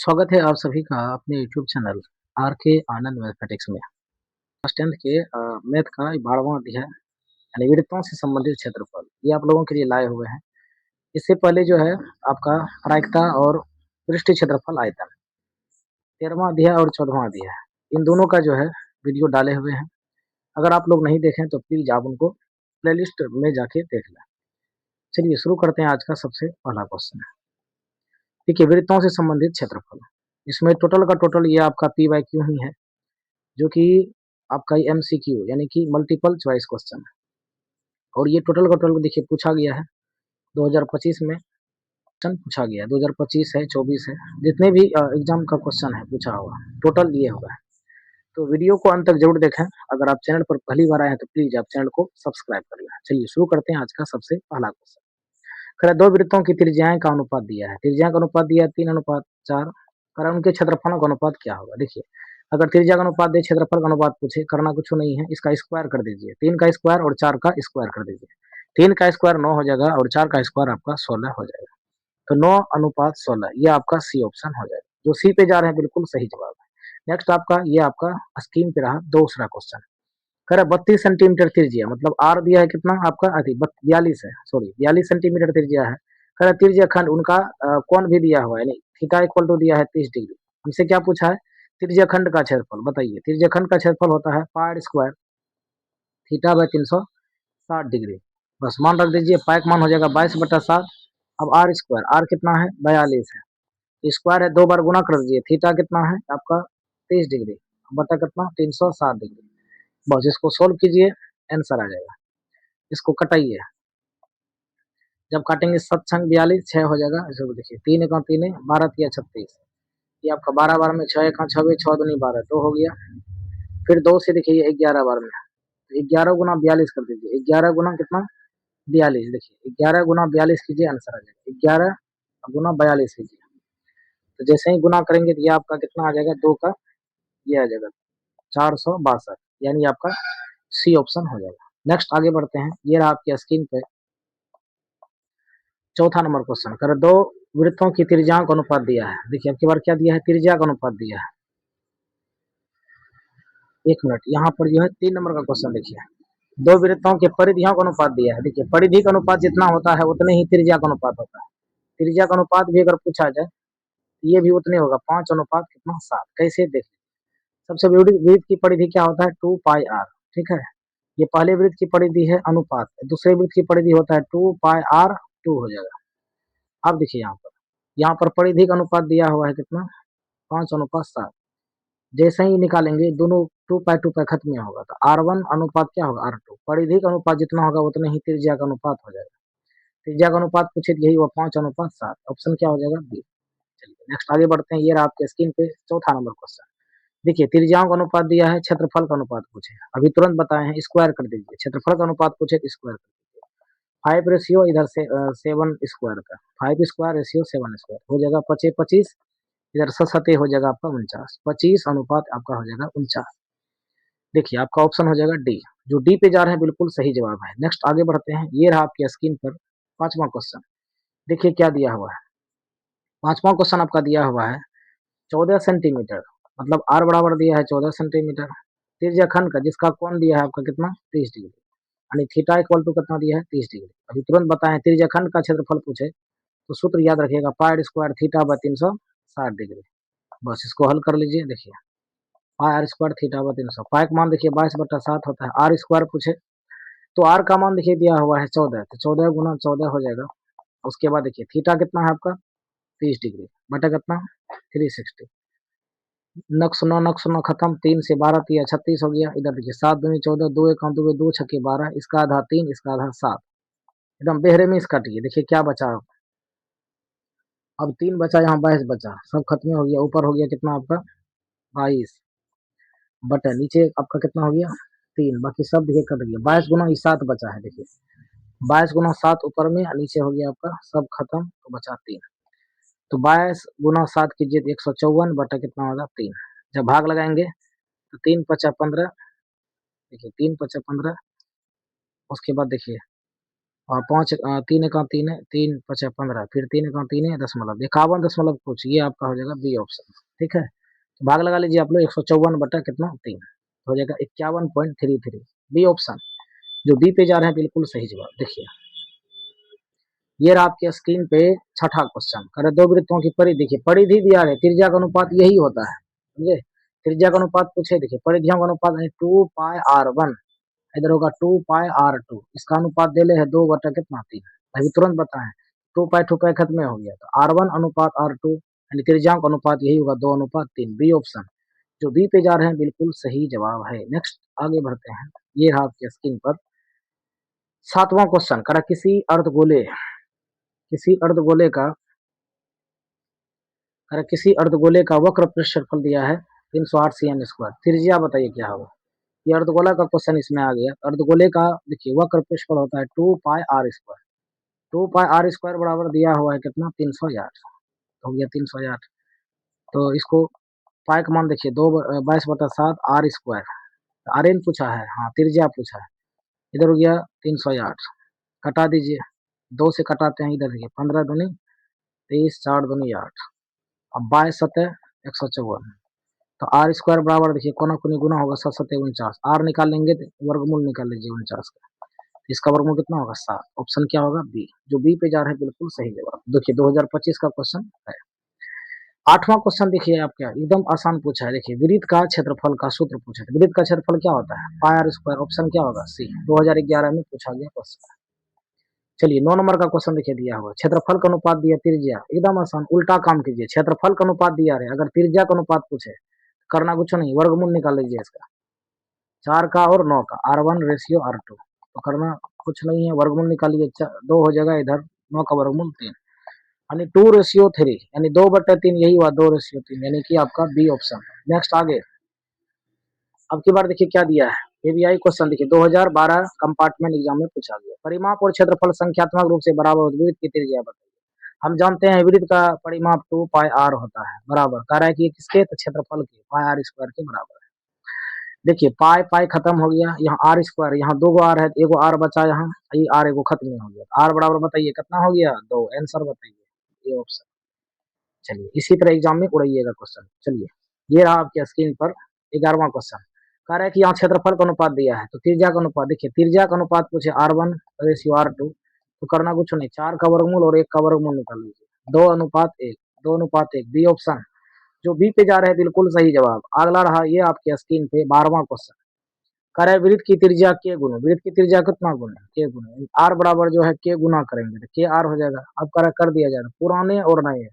स्वागत है आप सभी का अपने यूट्यूब चैनल आर के आनंद मैथमेटिक्स में। क्लास 10th के मैथ का 12वां अध्याय यानी वृत्तों से संबंधित क्षेत्रफल ये आप लोगों के लिए लाए हुए हैं। इससे पहले जो है आपका प्रायिकता और पृष्ठीय क्षेत्रफल आयतन 13वां अध्याय और 14वां अध्याय इन दोनों का जो है वीडियो डाले हुए हैं। अगर आप लोग नहीं देखें तो प्लीज आप उनको प्लेलिस्ट में जाके देख लें। चलिए शुरू करते हैं आज का सबसे पहला क्वेश्चन। ठीक है, वृत्तों से संबंधित क्षेत्रफल। इसमें टोटल का टोटल ये आपका पी बाई क्यू ही है, जो कि आपका एमसीक्यू यानी कि मल्टीपल चॉइस क्वेश्चन है। और ये टोटल का टोटल देखिए पूछा गया है 2025 में क्वेश्चन पूछा गया है। 2025 है, 24 है, जितने भी एग्जाम का क्वेश्चन है पूछा होगा टोटल ये होगा। तो वीडियो को अंत तक जरूर देखें। अगर आप चैनल पर पहली बार आए हैं तो प्लीज आप चैनल को सब्सक्राइब कर लें। चलिए शुरू करते हैं आज का सबसे पहला क्वेश्चन। खैर, दो वृत्तों की त्रिज्याएं का अनुपात दिया है। त्रिज्या का अनुपात दिया है 3:4। कारण उनके क्षेत्रफलों का अनुपात क्या होगा। देखिए, अगर त्रिज्या का अनुपात दे, क्षेत्रफल का अनुपात पूछे, करना कुछ नहीं है, इसका स्क्वायर कर दीजिए। 3 का स्क्वायर और 4 का स्क्वायर कर दीजिए। 3 का स्क्वायर 9 हो जाएगा और 4 का स्क्वायर आपका 16 हो जाएगा। तो 9:16 ये आपका सी ऑप्शन हो जाएगा। जो सी पे जा रहे हैं बिल्कुल सही जवाब है। नेक्स्ट आपका ये आपका स्क्रीन पे रहा दूसरा क्वेश्चन। कह रहा 32 सेंटीमीटर त्रिज्या, मतलब आर दिया है कितना आपका, अति 42 है, सॉरी 42 सेंटीमीटर त्रिज्या है। कह रहा त्रिज्या खंड उनका कौन भी दिया हुआ है, नहीं थीटा इक्वल टू दिया है 30 डिग्री। हमसे क्या पूछा है, त्रिज्या खंड का क्षेत्रफल बताइए। त्रिज्या खंड का क्षेत्रफल होता है pi square theta by 360 degree. बस मान रख दीजिए, पाई का मान हो जाएगा 22/7। अब आर स्क्वायर, आर कितना है 42 है, स्क्वायर है, दो बार गुना कर दीजिए। थीटा कितना है आपका 30 डिग्री बटा कितना 360 डिग्री। बस इसको सोल्व कीजिए, आंसर आ जाएगा। इसको कटाइए, जब काटेंगे 7 छंग 42 6 हो जाएगा। इसको देखिए 3 एका 3 12 तिया 36, ये आपका 12 बार में 6 एका 6 6 दूनी 12 2 हो गया। फिर 2 से देखिए 11 बार में, 11 गुना 42 कर दीजिए। 11 गुना कितना 42, देखिए 11 गुना 42 कीजिए, आंसर आ जाएगा। 11 गुना 42 कीजिए, तो जैसे ही गुना करेंगे तो ये आपका कितना आ जाएगा, 2 का ये आ जाएगा 462, यानी आपका सी ऑप्शन हो जाएगा। नेक्स्ट आगे बढ़ते हैं। ये रहा आपकी स्क्रीन पे चौथा नंबर क्वेश्चन। कर दो वृत्तों की त्रिज्याओं का अनुपात दिया है। देखिए अब की बार क्या दिया है, त्रिज्या का अनुपात दिया है। एक मिनट, यहाँ पर जो है 3 नंबर का क्वेश्चन देखिए, दो वृत्तों के परिधियों का अनुपात दिया है। देखिए परिधि का अनुपात जितना होता है उतने ही त्रिज्या का अनुपात होता है। त्रिज्या का अनुपात भी अगर पूछा जाए ये भी उतने होगा, 5:7। कैसे देख, सबसे बड़ी वृत्त की परिधि क्या होता है 2πr। ठीक है, ये पहले वृत्त की परिधि है अनुपात, दूसरे वृत्त की परिधि होता है 2πr2 हो जाएगा। अब देखिए यहाँ पर परिधि का अनुपात दिया हुआ है कितना 5:7। जैसे ही निकालेंगे दोनों 2π खत्म होगा, तो R1 अनुपात क्या होगा R2। परिधि का अनुपात जितना होगा उतने ही त्रिज्या का अनुपात हो जाएगा। त्रिज्या का अनुपात पूछे तो यही हुआ 5:7। ऑप्शन क्या हो जाएगा बी। चलिए नेक्स्ट आगे बढ़ते हैं। ये रहा आपके स्क्रीन पे चौथा नंबर क्वेश्चन। देखिए त्रिज्याओं का अनुपात दिया है, क्षेत्रफल का अनुपात पूछे, अभी तुरंत बताए हैं, स्क्वायर कर दीजिए। क्षेत्रफल का अनुपात पूछे तो स्क्वायर कर दीजिए। 5 रेशियो इधर से 7 स्क्वायर का, 5 स्क्वायर रेशियो 7 स्क्वायर हो जाएगा 25, इधर 7 हो जाएगा आपका 49। 25 अनुपात आपका हो जाएगा 49। देखिए आपका ऑप्शन हो जाएगा डी। जो डी पे जा रहे हैं बिल्कुल सही जवाब है। नेक्स्ट आगे बढ़ते हैं। ये रहा आपकी स्क्रीन पर पांचवा क्वेश्चन। देखिए क्या दिया हुआ है, पांचवा क्वेश्चन आपका दिया हुआ है 14 सेंटीमीटर, मतलब आर बराबर दिया है 14 सेंटीमीटर। त्रिज्या खंड का जिसका कोण दिया है आपका कितना 30 डिग्री, यानी थीटा इक्वल टू कितना दिया है 30 डिग्री। अभी तुरंत बताएं, त्रिज्या खंड का क्षेत्रफल पूछे तो सूत्र याद रखिएगा pi square theta by 360 degree. बस इसको हल कर लीजिए। देखिए pi are square theta bye 300, पाई का मान देखिए 22/7 होता है। आर स्क्वायर पूछे तो आर का मान देखिए दिया हुआ है 14, तो 14 गुना 14 हो जाएगा। उसके बाद देखिए थीटा कितना है आपका 30 डिग्री बटा कितना 360। नक्स नौ नक्स नौ खत्म, 3 से 12 तिया 36 हो गया। इधर देखिए 7 दूनी 14, 2 एक 2 2 छक्के 12, इसका आधा 3, इसका आधा 7। एकदम बेहरे में इसका काटिए। देखिए क्या बचा, अब 3 बचा, यहाँ 22 बचा, सब खत्म हो गया। ऊपर हो गया कितना आपका 22 बटा नीचे आपका कितना हो गया 3, बाकी सब देखिए कट गया। 22 गुना 7 बचा है। देखिए 22 गुना 7 ऊपर में, नीचे हो गया आपका सब खत्म, तो बचा 3। तो 22 गुना 7 कीजिए तो 154 बटा कितना होगा 3। जब भाग लगाएंगे तो 3×5 = 15। देखिए 3×5 = 15। उसके बाद देखिए और 3 है 3 5 15, फिर 3 है दशमलव 51 कुछ, ये आपका हो जाएगा बी ऑप्शन। ठीक है, तो भाग लगा लीजिए आप लोग 154 बटा कितना 3, हो जाएगा 51.33, बी ऑप्शन। जो बी पे जा रहे हैं बिल्कुल सही जवाब। देखिए ये रहा आपके स्क्रीन पे छठा क्वेश्चन, करे दो वृत्तों की परिधि, देखिए परिधि दिया है, त्रिज्या का अनुपात यही होता है, समझे। त्रिज्या का अनुपात पूछे, देखिए परिधियों का अनुपात 2 पाई r1, इधर होगा 2 पाई r2, इसका अनुपात दे ले है 2 बटा कितना 3, अभी तुरंत बताएं, 2 पाई खत्म हो गया, तो r1 अनुपात r2 यानी त्रिज्याओं का अनुपात यही होगा 2:3, बी ऑप्शन। जो बी पे जा रहे हैं बिल्कुल सही जवाब है। नेक्स्ट आगे बढ़ते हैं, ये रहा आपके स्क्रीन पर सातवां क्वेश्चन, करा किसी अर्धगोले का वक्र क्षेत्रफल दिया है 308 cm², त्रिज्या बताइए क्या होगा। ये अर्धगोला का क्वेश्चन इसमें आ गया। अर्धगोले का देखिए वक्र क्षेत्रफल होता है 2 पाई r², 2 पाई r² बराबर दिया हुआ है कितना 308, हो गया 308। तो इसको पाई का मान देखिए 22/7 r², आर एन पूछा है, हाँ त्रिज्या पूछा है, इधर हो गया 308, कटा दीजिए, 2 से कटाते हैं, इधर देखिए 15 दूनी 23, 4 दूनी 8, अब 22×7 154, तो r² बराबर देखिए कोना कोनी गुना होगा 7×7 49, आर निकाल लेंगे तो वर्गमूल निकाल लीजिए 49 का, इसका वर्गमूल कितना होगा 7, ऑप्शन क्या होगा बी। जो बी पे जा रहे हैं बिल्कुल सही जवाब। देखिए 2025 का क्वेश्चन है। आठवां क्वेश्चन देखिए आपका एकदम आसान पूछा है, देखिए वृत्त का क्षेत्रफल का सूत्र पूछा है, वृत्त का क्षेत्रफल क्या होता है πr², ऑप्शन क्या होगा सी, 2011 में पूछा गया क्वेश्चन। चलिए 9 नंबर का क्वेश्चन देखिए दिया हुआ, क्षेत्रफल का अनुपात दिया त्रिज्या, एकदम आसान, उल्टा काम कीजिए, क्षेत्रफल का अनुपात दिया रहे, अगर त्रिज्या का अनुपात पूछे करना कुछ नहीं, वर्गमूल निकाल लीजिए इसका, 4 का और 9 का, r1:r2, तो करना कुछ नहीं है, वर्गमूल निकालिए, 2 हो जाएगा इधर, 9 का वर्गमूल 3, यानी 2:3, यानी 2/3, यही हुआ 2:3, यानी कि आपका बी ऑप्शन। नेक्स्ट आगे, अब की बार देखिए क्या दिया है, एबीआई क्वेश्चन देखिए 2012 कंपार्टमेंट एग्जाम में पूछा गया, परिमाप और क्षेत्रफल संख्यात्मक रूप से बराबर हो, वृत्त की त्रिज्या बताइए। हम जानते हैं वृत्त का परिमाप 2 पाई r होता है, बराबर कह रहा है कि किसके, तो क्षेत्रफल के πr² के बराबर है। देखिए पाई पाई खत्म हो गया, यहाँ r², यहाँ 2 आर है, एगो आर बचा, यहाँ ये आर एगो खत्म हो गया, आर बराबर बताइए कितना हो गया 2, आंसर बताइए, ये ऑप्शन। चलिए इसी तरह एग्जाम में उड़ाइएगा क्वेश्चन। चलिए ये रहा आपके स्क्रीन पर 11वां क्वेश्चन, कह रहा है कि यहाँ क्षेत्रफल का अनुपात दिया है, तो त्रिज्या का अनुपात, देखिए त्रिज्या का अनुपात पूछे r1:r2, तो करना कुछ नहीं, 4 का वर्गमूल और 1 का वर्गमूल निकाल लीजिए, 2:1, 2:1, बी ऑप्शन। जो बी पे जा रहे हैं बिल्कुल सही जवाब। अगला रहा ये आपके स्क्रीन पे 12वां क्वेश्चन, कह रहा है वृत्त की त्रिज्या के गुना, वृत्त की त्रिज्या कितना गुना है के गुना, आर बराबर जो है के गुना करेंगे तो के आर हो जाएगा, अब कर दिया जाएगा पुराने और नए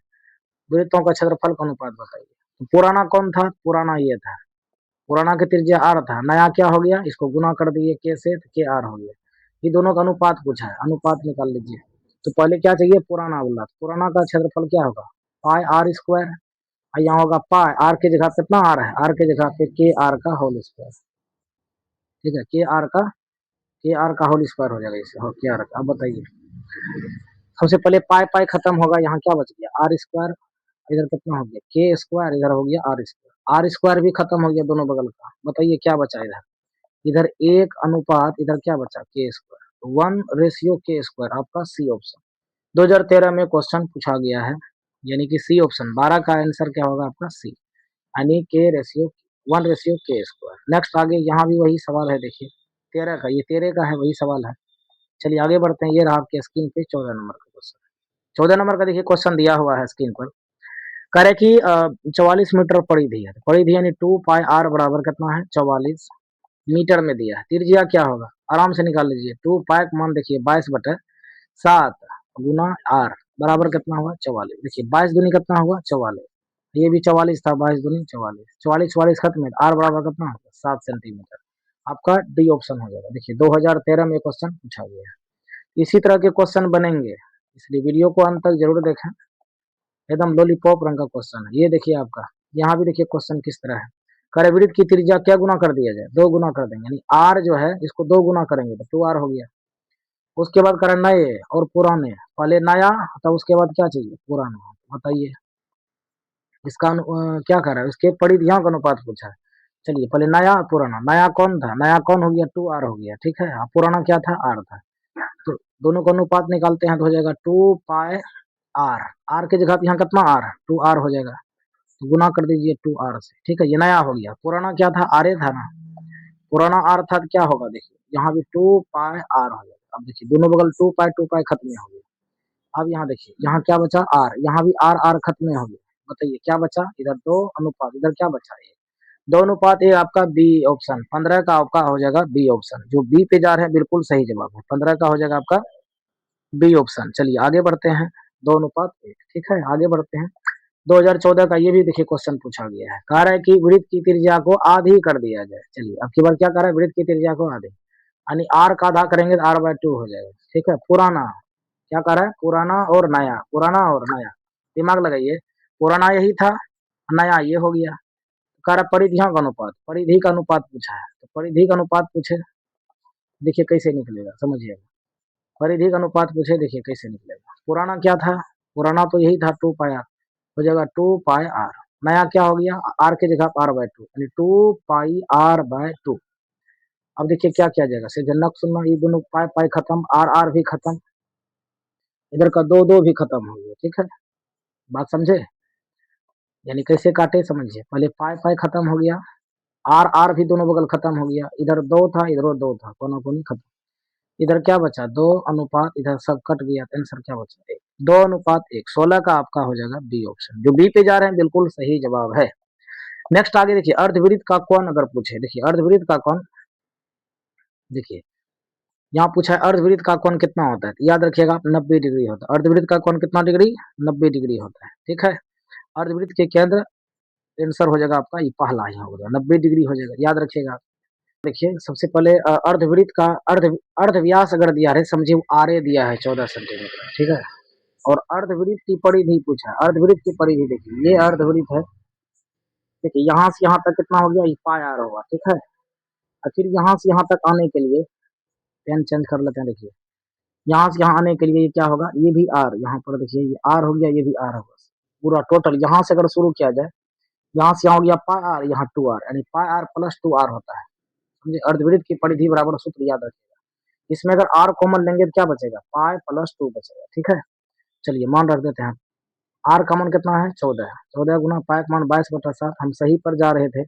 वृत्तों का क्षेत्रफल का अनुपात बताइए। तो पुराना कौन था, पुराना ये था, पुराना की त्रिज्या आर था, नया क्या हो गया, इसको गुना कर दिए के से, तो के आर हो गया, ये दोनों का अनुपात पूछा है, अनुपात निकाल लीजिए। तो पहले क्या चाहिए, पुराना बोला, पुराना का क्षेत्रफल क्या होगा πr², और यहाँ होगा पाई, आर की जगह कितना आर है, आर की जगह पे के आर का होल स्क्वायर, ठीक है, के आर का होल स्क्वायर हो जाएगा, इसे हो के आर का। अब बताइए सबसे पहले पाई पाई खत्म होगा, यहाँ क्या बच गया r², इधर कितना हो गया के², इधर हो गया r² भी खत्म हो गया दोनों बगल का, बताइए क्या बचा इधर, इधर 1 अनुपात, इधर क्या बचा के², 1:k², आपका सी ऑप्शन। 2013 में क्वेश्चन पूछा गया है, यानी कि सी ऑप्शन, 12 का आंसर क्या होगा आपका सी, यानी के रेशियो 1:k²। नेक्स्ट आगे यहाँ भी वही सवाल है, देखिए 13 का, ये 13 का है, वही सवाल है। चलिए आगे बढ़ते हैं, ये रहा आपके स्क्रीन पे 14 नंबर का क्वेश्चन। 14 नंबर का देखिए क्वेश्चन दिया हुआ है स्क्रीन पर, कह रहे कि 44 मीटर परिधि है, परिधि यानी 2 पाई r बराबर कितना है 44 मीटर में दिया है, त्रिज्या क्या होगा आराम से निकाल लीजिए, 2 पाई का मान देखिए 22/7 गुना r बराबर कितना हुआ 44, देखिए 22 दूनी कितना हुआ 44, ये भी 44 था, 22 दूनी 44, 44 44 खत्म है, r बराबर कितना होगा 7 सेंटीमीटर, आपका डी ऑप्शन हो जाएगा। देखिए 2013 में क्वेश्चन पूछा गया है, इसी तरह के क्वेश्चन बनेंगे, इसलिए वीडियो को अंत तक जरूर देखें, एकदम लॉलीपॉप रंग का क्वेश्चन है। ये देखिए आपका, यहाँ भी देखिए क्वेश्चन किस तरह है, करे वृत्त की त्रिज्या क्या गुना कर दिया जाए, 2 गुना कर देंगे, यानी आर जो है इसको 2 गुना करेंगे तो 2r हो गया, उसके बाद करें नए और पुराने, पहले नया तो उसके बाद क्या चाहिए पुराना, बताइए इसका क्या कर रहा है, उसके परिधियों का अनुपात पूछा है। चलिए पहले नया पुराना, नया कौन था, नया कौन हो गया 2r हो गया, ठीक है, पुराना क्या था r था, तो दोनों का अनुपात निकालते हैं तो हो जाएगा 2 पाई आर की जगह पे यहाँ कितना आर 2 आर हो जाएगा, तो गुना कर दीजिए 2 आर से। ठीक है, ये नया हो गया, पुराना क्या था आर ए था ना, पुराना आर था तो क्या होगा देखिए यहाँ भी 2 पाई आर हो जाएगा। अब देखिए दोनों बगल 2 पाई खत्म हो गया। अब यहाँ देखिए यहाँ क्या बचा आर, यहाँ भी आर आर खत्म हो गया। बताइए क्या बचा, इधर 2 अनुपात, इधर क्या बचा है 2 अनुपात। ये आपका बी ऑप्शन 15 का आपका हो जाएगा बी ऑप्शन, जो बी पे जा रहे हैं बिल्कुल सही जवाब है, 15 का हो जाएगा आपका बी ऑप्शन। चलिए आगे बढ़ते हैं, 2 अनुपात 1। ठीक है आगे बढ़ते हैं, 2014 का ये भी देखिए क्वेश्चन पूछा गया है, कह रहा है कि वृत्त की त्रिज्या को आधी कर दिया जाए। चलिए अब की बार क्या कह रहा है, वृत्त की त्रिज्या को आधी, यानी आर का आधा करेंगे तो r/2 हो जाएगा। ठीक है, पुराना क्या कह रहा है, पुराना और नया, पुराना और नया, दिमाग लगाइए, पुराना यही था, नया ये हो गया। कह रहा परिधियों का अनुपात, परिधि का अनुपात पूछा है, तो परिधि का अनुपात पूछे, देखिए कैसे निकलेगा समझिएगा। परिधि का अनुपात पूछे, देखिए कैसे निकलेगा। पुराना क्या था, पुराना तो यही था 2 पाई आर, हो जाएगा 2 पाई आर। नया क्या हो गया, आर की जगह r/2 यानी 2 पाई r/2। अब देखिए क्या किया जाएगा, सिर्फ जनक सुनना, ये दोनों पाई पाई खत्म, आर आर भी खत्म, इधर का 2 2 भी खत्म हो गया। ठीक है, बात समझे, यानी कैसे काटे समझिए, पहले पाई पाई खत्म हो गया, आर आर भी दोनों बगल खत्म हो गया, इधर 2 था इधर 2 था, कोना कोनी खत्म, इधर क्या बचा 2 अनुपात, इधर सब कट गया, तो आंसर क्या बचा 1, 2 अनुपात 1। 16 का आपका हो जाएगा बी ऑप्शन, जो बी पे जा रहे हैं बिल्कुल सही जवाब है। नेक्स्ट आगे देखिए, अर्धवृत्त का कोण अगर पूछे, देखिए अर्धवृत्त का कोण, देखिए यहाँ पूछा है अर्धवृत्त का कोण कितना होता है, तो याद रखिएगा 90 डिग्री होता है। अर्धवृत्त का कोण कितना डिग्री, 90 डिग्री होता है। ठीक है, अर्धवृत्त के केंद्र, आंसर हो जाएगा आपका ये पहला ही होगा, 90 डिग्री हो जाएगा, याद रखिएगा। देखिए सबसे पहले अर्धवृत्त का अर्ध व्यास अगर दिया है, समझिए आर ए दिया है 14 सेंटीमीटर। ठीक है, और अर्धवृत्त की परिधि पूछा है, अर्धवृत्त की परिधि देखिए ये अर्धवृत्त है, देखिए यहाँ से यहाँ तक कितना हो गया, ये पाई आर होगा। ठीक है, और फिर यहाँ से यहाँ तक आने के लिए पेन चेंज कर लेते हैं, देखिए यहाँ से यहाँ आने के लिए ये क्या होगा, ये भी आर, यहाँ पर देखिए ये आर हो गया, ये भी आर होगा, पूरा टोटल यहाँ से अगर शुरू किया जाए, यहाँ से यहाँ हो गया पाई आर, यहाँ 2 आर, यानी पाई आर प्लस 2 आर होता है। समझे, अर्धवृत्त की परिधि बराबर सूत्र याद रखिएगा, इसमें अगर आर कॉमन लेंगे तो क्या बचेगा, पाई प्लस 2 बचेगा। ठीक है, चलिए मान रख देते हैं, आर कॉमन कितना है 14, 14 गुना पाई का मान 22/7, हम सही पर जा रहे थे,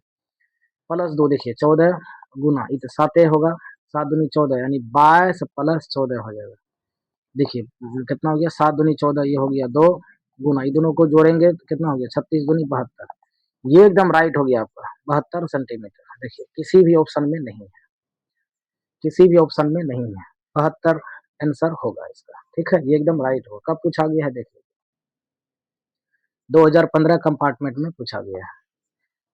प्लस 2 देखिए 14 गुना ये तो 7 होगा, 7 दूनी 14 यानी 22 प्लस 14 हो जाएगा। देखिए कितना हो गया, 7 दूनी 14, ये हो गया 2 गुना, ये दोनों को जोड़ेंगे तो कितना हो गया 36 दूनी 72, ये एकदम राइट हो गया आपका 72 सेंटीमीटर। देखिए किसी भी ऑप्शन में नहीं है, किसी भी ऑप्शन में नहीं है, 72 आंसर होगा इसका। ठीक है, ये एकदम राइट होगा। कब पूछा गया है देखिए, 2015 कंपार्टमेंट में पूछा गया है।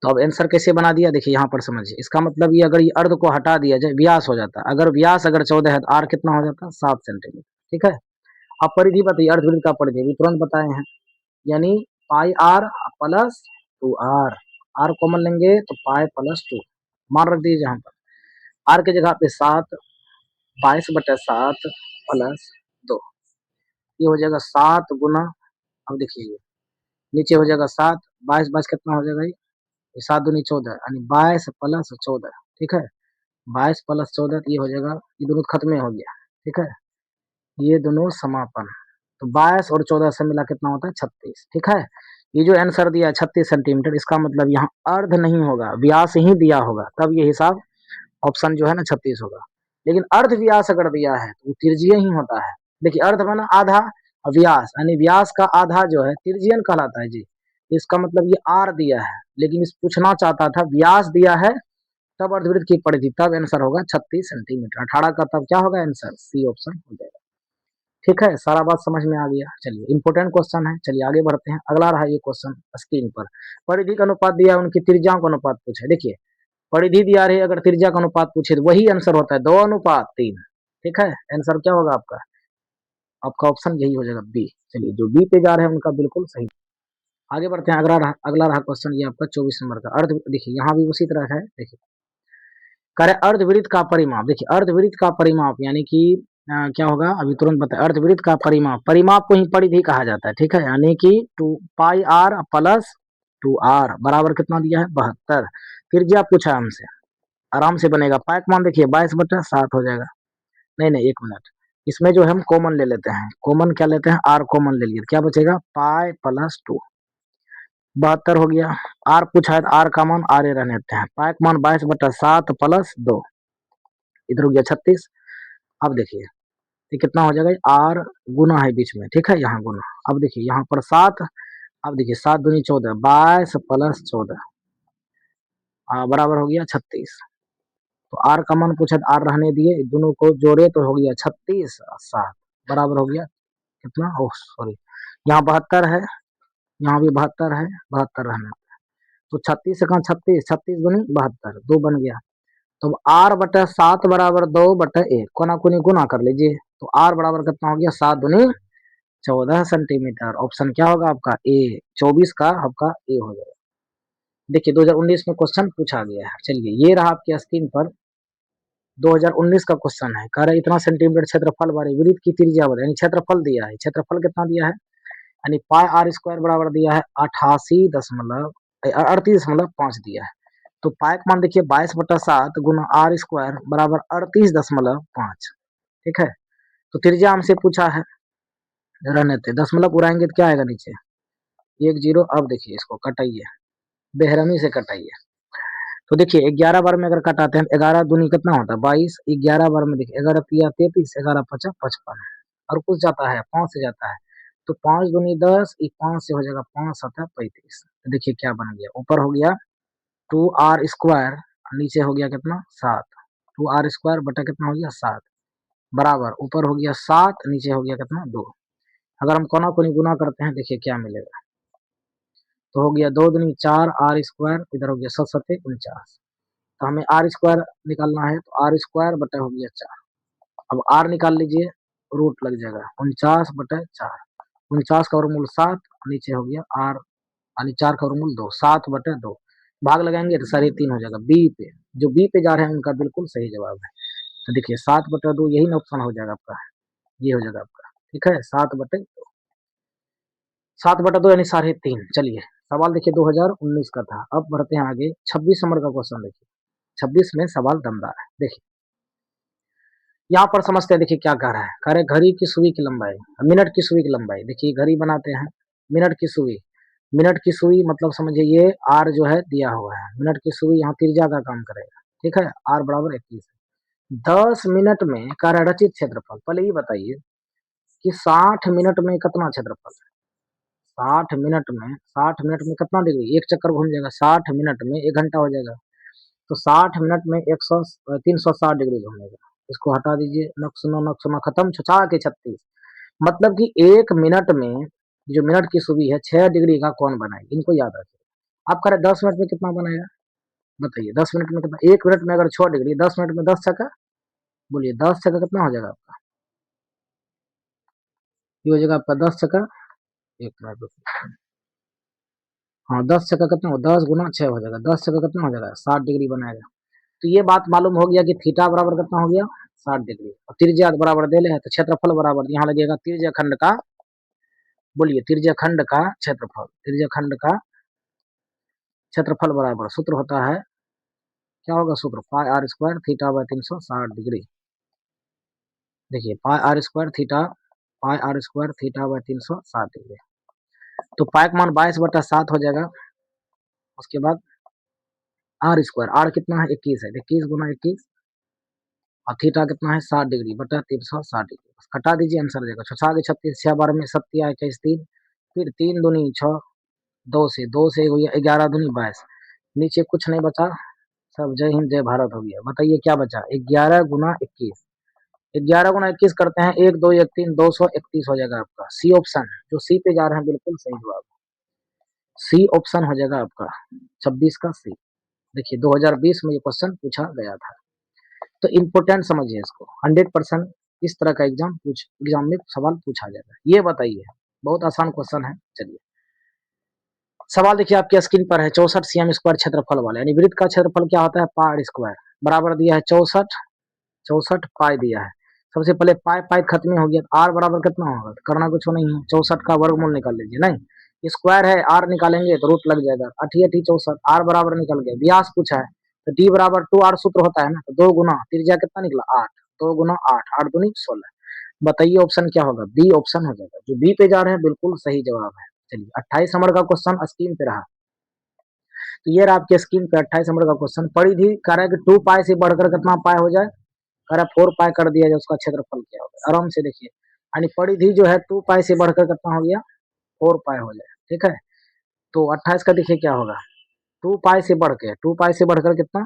तो अब आंसर कैसे बना दिया, देखिए यहाँ पर समझिए, इसका मतलब ये अगर ये अर्ध को हटा दिया जाए व्यास हो जाता, अगर व्यास अगर 14 है तो आर कितना हो जाता 7 सेंटीमीटर। ठीक है, अब परिधि बताइए, अर्धवृत्त का परिधि भी तुरंत बताए हैं, यानी pi r plus 2 r, r common लेंगे तो पाई प्लस 2, मान रख दीजिए यहाँ पर, आर की जगह पे 7, 22/7 प्लस 2, ये हो जाएगा 7 गुना, अब देखिए नीचे हो जाएगा 7, 22 22 कितना हो जाएगा, ये 7 दूनी 14 यानी 22 प्लस 14। ठीक है, 22 प्लस 14 तो ये हो जाएगा, ये दोनों खत्म हो गया। ठीक है, ये दोनों समापन, तो 22 और 14 से मिला कितना होता है 36। ठीक है, ये जो आंसर दिया है 36 सेंटीमीटर, इसका मतलब यहाँ अर्ध नहीं होगा, व्यास ही दिया होगा, तब ये हिसाब ऑप्शन जो है ना 36 होगा। लेकिन अर्ध व्यास अगर दिया है तो त्रिज्यीय ही होता है। देखिए अर्ध माना आधा, व्यास यानी व्यास का आधा जो है त्रिज्यीय कहलाता है जी, इसका मतलब ये आर दिया है, लेकिन इस पूछना चाहता था व्यास दिया है, तब अर्धवृत्त की परिधि, तब आंसर होगा 36 सेंटीमीटर। 18 का तब क्या होगा आंसर, सी ऑप्शन हो जाएगा। ठीक है, सारा बात समझ में आ गया। चलिए इंपोर्टेंट क्वेश्चन है, चलिए आगे बढ़ते हैं। अगला रहा ये क्वेश्चन स्क्रीन पर, परिधि का अनुपात दिया है, उनकी त्रिज्याओं का अनुपात पूछे। देखिए परिधि दिया रही, अगर त्रिज्या का अनुपात पूछे तो वही आंसर होता है 2:3। ठीक है, आंसर क्या होगा आपका, आपका ऑप्शन यही हो जाएगा बी। चलिए जो बी पे जा रहे हैं उनका बिल्कुल सही। आगे बढ़ते हैं, अगला रहा क्वेश्चन ये आपका 24 नंबर का, अर्ध, देखिए यहाँ भी उसी तरह है। देखिए करे अर्धवृत्त का परिमाप, देखिए अर्धवृत्त का परिमाप यानी कि क्या होगा अभी तुरंत बताए, अर्धवृत्त का परिमाप, परिमाप को ही परिधि कहा जाता है। ठीक है, यानी कि 2 पाई आर प्लस 2 आर बराबर कितना दिया है 72, त्रिज्या पूछा हमसे, आराम से बनेगा। पाई का मान देखिए 22/7 हो जाएगा, नहीं नहीं 1 मिनट, इसमें जो है हम कॉमन ले लेते हैं, कॉमन क्या लेते हैं, आर कॉमन ले लिए, क्या बचेगा पाई प्लस 2, 72 हो गया। आर पूछा है तो आर का मान आर रहने देते हैं, पाई का मान 22/7 प्लस 2, इधर हो गया 36। अब देखिए ये कितना हो जाएगा, आर गुना है बीच में, ठीक है, यहाँ गुना। अब देखिए यहाँ पर 7, अब देखिए 7 दूनी 14, 22 प्लस 14 बराबर हो गया 36। तो आर का मान पूछा आर रहने दिए, दोनों को जोड़े तो हो गया 36 7 बराबर हो गया कितना, ओह सॉरी, यहाँ 72 है, यहाँ भी 72 है, 72 रहने, तो 36 से कहाँ 36, 36 दूनी 72, 2 बन गया। तो आर बटा 7 बराबर 2/1, कोना कोनी गुना कर लीजिए, तो आर बराबर कितना हो गया 7 दूनी 14 सेंटीमीटर। ऑप्शन क्या होगा आपका ए, 24 का आपका ए हो जाएगा। देखिए 2019 में क्वेश्चन पूछा गया है। चलिए ये रहा आपके स्क्रीन पर 2019 का क्वेश्चन है, कह रहे इतना सेंटीमीटर क्षेत्रफल वाले वृत्त की त्रिज्या बताइए, यानी क्षेत्रफल दिया है, क्षेत्रफल कितना दिया है, यानी पाई आर स्क्वायर बराबर दिया है 38.5 दिया है। तो पाई का मान देखिए 22/7 गुना आर स्क्वायर बराबर 38.5, ठीक है। तो त्रिज्या हमसे पूछा है, रहने थे दशमलव उड़ाएंगे तो क्या आएगा नीचे 1 0। अब देखिए इसको कटाइए, बेरहमी से कटाइए। तो देखिए 11 बार में अगर कटाते हैं, 11 दूनी कितना होता है 22, 11 बार में देखिए 11 तिया 33, 11 5 55, और कुछ जाता है 5 से जाता है, तो 5 दूनी 10, 5 से हो जाएगा 5 7 35। तो देखिए क्या बन गया, ऊपर हो गया 2r स्क्वायर, नीचे हो गया कितना 7, 2r स्क्वायर बटा कितना हो गया 7 बराबर, ऊपर हो गया 7, नीचे हो गया कितना 2। अगर हम कोना कोनी गुना करते हैं देखिए क्या मिलेगा, तो हो गया 2 दूनी 4 आर स्क्वायर, इधर हो गया 7 7 49। तो हमें आर स्क्वायर निकालना है, तो आर स्क्वायर बटा हो गया 4। अब आर निकाल लीजिए, रूट लग जाएगा 49/4, 49 का वर्गमूल 7, नीचे हो गया आर यानी 4 का वर्गमूल 2, 7/2, भाग लगाएंगे तो 3.5 हो जाएगा। बी पे, जो बी पे जा रहे हैं उनका बिल्कुल सही जवाब है। तो देखिए 7/2 यही ना ऑप्शन हो जाएगा आपका, ये हो जाएगा आपका, ठीक है 7/2, 7/2 यानी 3.5। चलिए सवाल देखिए 2019 का था। अब बढ़ते हैं आगे, 26 नंबर का क्वेश्चन देखिए, 26 में सवाल दमदार है। देखिए यहाँ पर समझते हैं, देखिए क्या कह रहा है, कह रहे घड़ी की सुई की लंबाई, मिनट की सुई की लंबाई। देखिए घड़ी बनाते हैं, मिनट की सुई, मिनट की सुई मतलब समझिए ये आर जो है दिया हुआ है, मिनट की सुई यहाँ त्रिज्या का काम करेगा, ठीक है, आर बराबर 21 है। 10 मिनट में कह रहा है रचित क्षेत्रफल, पहले ये बताइए कि 60 मिनट में कितना क्षेत्रफल है, 60 मिनट में कितना डिग्री, एक चक्कर घूम जाएगा, 60 मिनट में 1 घंटा हो जाएगा, तो 60 मिनट में 360 डिग्री घूमेगा। इसको हटा दीजिए, नक सुना खत्म, छुछा के 36, मतलब कि 1 मिनट में जो मिनट की सुई है 6 डिग्री का कौन बनाएगी, इनको याद रखिए। आप कह रहे 10 मिनट में कितना बनाएगा, बताइए 10 मिनट में कितना, 1 मिनट में अगर 6 डिग्री, 10 मिनट में 10 छक्का, बोलिए 10 छक्का कितना हो जाएगा आपका, ये हो जाएगा आपका 10 छक्का, 1 मिनट, हाँ 10 छक्का कितना हो, 10 गुना 6 हो जाएगा, 10 छक्का कितना हो जाएगा 60 डिग्री बनाएगा। तो ये बात मालूम हो गया कि थीटा बराबर कितना हो गया 60 डिग्री, और त्रिज्या बराबर दे ले है, तो क्षेत्रफल बराबर यहाँ लगेगा त्रिज्या खंड का, बोलिए त्रिज्या खंड का क्षेत्रफल, त्रिज्या खंड का क्षेत्रफल बराबर सूत्र होता है, क्या होगा सूत्र, pi are square theta by 360 degree. देखिए pi are square theta, pi are square theta by 360 degree. तो पाई का मान 22/7 हो जाएगा, उसके बाद आर स्क्वायर, आर कितना है 21 है, 21 गुना 21, और थीटा कितना है 60 डिग्री बटा 360 डिग्री, बस कटा दीजिए आंसर देगा, 6 छः बार में 7 21 3, फिर 3 दूनी 6, 2 से हो गया 11 दूनी 22, नीचे कुछ नहीं बचा, सब जय हिंद जय भारत हो गया। बताइए क्या बचा, 11 गुना 21, 11 गुना 21 करते हैं 1 2 1 3, 231 हो जाएगा आपका, सी ऑप्शन, जो सी पे जा रहे हैं बिल्कुल सही जवाब, सी ऑप्शन हो जाएगा आपका 26 का सी। देखिए 2020 में ये क्वेश्चन पूछा गया था, तो इम्पोर्टेंट समझिए इसको, 100% इस तरह का एग्जाम में सवाल पूछा जाएगा। ये बताइए, बहुत आसान क्वेश्चन है। चलिए सवाल देखिए आपके स्क्रीन पर है, 64 cm स्क्वायर क्षेत्रफल वाला, यानी वृत्त का क्षेत्रफल क्या होता है पाई स्क्वायर, बराबर दिया है 64 पाई दिया है। सबसे पहले पाई पाई खत्म हो गया, आर बराबर कितना होगा, तो करना कुछ नहीं है, 64 का वर्गमूल निकाल लीजिए, नहीं स्क्वायर है, आर निकालेंगे तो रूट लग जाएगा, 88 64, आर बराबर निकल गया, व्यास पूछा है तो डी बराबर 2r सूत्र होता है ना, तो 2 गुना त्रिज्या कितना निकला 8, 2 गुना 8, 8 दूनी 16, बताइए ऑप्शन क्या होगा, बी ऑप्शन हो जाएगा। जो बी पे जा रहे हैं बिल्कुल सही जवाब है। चलिए 28 नंबर का क्वेश्चन स्क्रीन पे रहा। तो ये रहा आपके स्क्रीन पे 28 नंबर का क्वेश्चन। परिधि कह रहा है कि 2 पाई से बढ़कर कितना पाई हो जाए, कह रहा है 4 पाई कर दिया जाए, उसका क्षेत्रफल क्या होगा। आराम से देखिए, यानी परिधि जो है 2 पाई से बढ़कर कितना हो गया, 4 पाई हो जाए। ठीक है, तो 28 का देखिए क्या होगा, 2 पाई से बढ़ के, 2 पाई से बढ़कर कितना,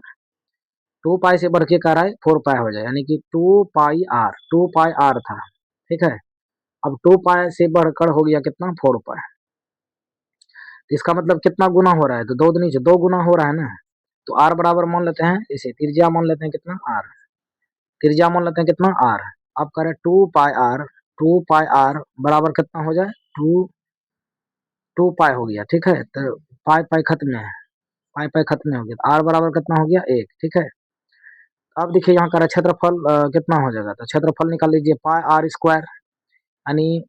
2 पाई से बढ़ के कह रहा है 4 पाई हो जाए, यानी कि 2 पाई आर था। ठीक है, अब 2 पाई से बढ़कर हो गया कितना, 4 पाई। इसका मतलब कितना गुना हो रहा है, तो दो दूनी से 2 गुना हो रहा है ना। तो आर बराबर मान लेते हैं, इसे त्रिज्या मान लेते हैं कितना, आर। त्रिज्या मान लेते हैं कितना, आर। अब कह रहे 2 पाई आर, 2 पाई आर बराबर कितना हो जाए, टू 2 पाई हो गया। ठीक है, तो पाई पाई खत्म है, पाई पाई खत्म हो गया, तो आर बराबर कितना हो गया, 1। ठीक है, अब देखिए यहाँ का क्षेत्रफल कितना हो जाएगा, तो क्षेत्रफल निकाल लीजिए, पाई आर स्क्वायर, यानी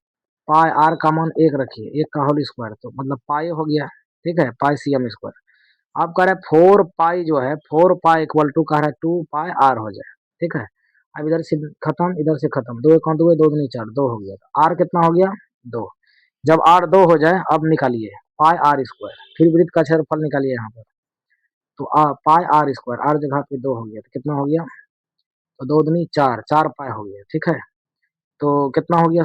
पाई आर का मान 1 रखिए, 1 का होल स्क्वायर, तो मतलब पाई हो गया। ठीक है, पाई सी एम स्क्वायर। अब कह रहे 4 पाई जो है, 4 पाई इक्वल टू कह रहा है 2 पाई आर हो जाए। ठीक है, अब इधर से खत्म, इधर से खत्म, 2 एक दो, 2 दूनी 4, 2 हो गया। आर कितना हो गया, 2। जब आर 2 हो जाए, अब निकालिए पाई आर स्क्वायर, फिर वृत्त का क्षेत्रफल निकालिए यहाँ पर। तो पाई आर स्क्वायर, आर जगह पे 2 हो गया, तो कितना हो गया, तो 2 दूनी 4, 4 पाई हो गया। ठीक है, तो कितना हो गया,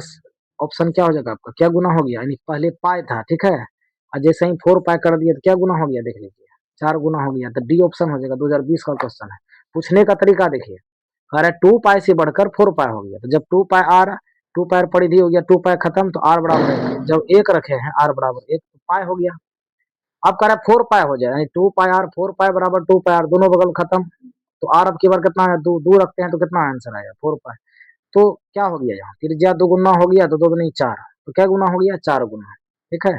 ऑप्शन क्या हो जाएगा आपका, क्या गुना हो गया, यानी पहले पाई था। ठीक है, और जैसे ही 4 पाई कर दिया तो क्या गुना हो गया, देख लीजिए 4 गुना हो गया, तो डी ऑप्शन हो जाएगा। 2020 का क्वेश्चन है। पूछने का तरीका देखिए, कह रहा है 2 पाई से बढ़कर 4 पाई हो गया, तो जब 2 पाई परिधि हो गया, 2 पाई खत्म, तो आर बराबर 1, जब 1 रखे हैं आर बराबर 1, तो पाई हो गया। अब कह रहा है 4 पाई हो जाए, यानी 2 पाई आर, 4 पाई बराबर 2 पाई आर, दोनों बगल खत्म। तो आर अब की बार कितना है, 2 रखते हैं तो कितना आंसर आएगा, 4 पाई। तो क्या हो गया, यहाँ त्रिज्या 2 गुना हो गया, तो 2 दूनी 4, तो क्या गुना हो गया, 4 गुना। ठीक है,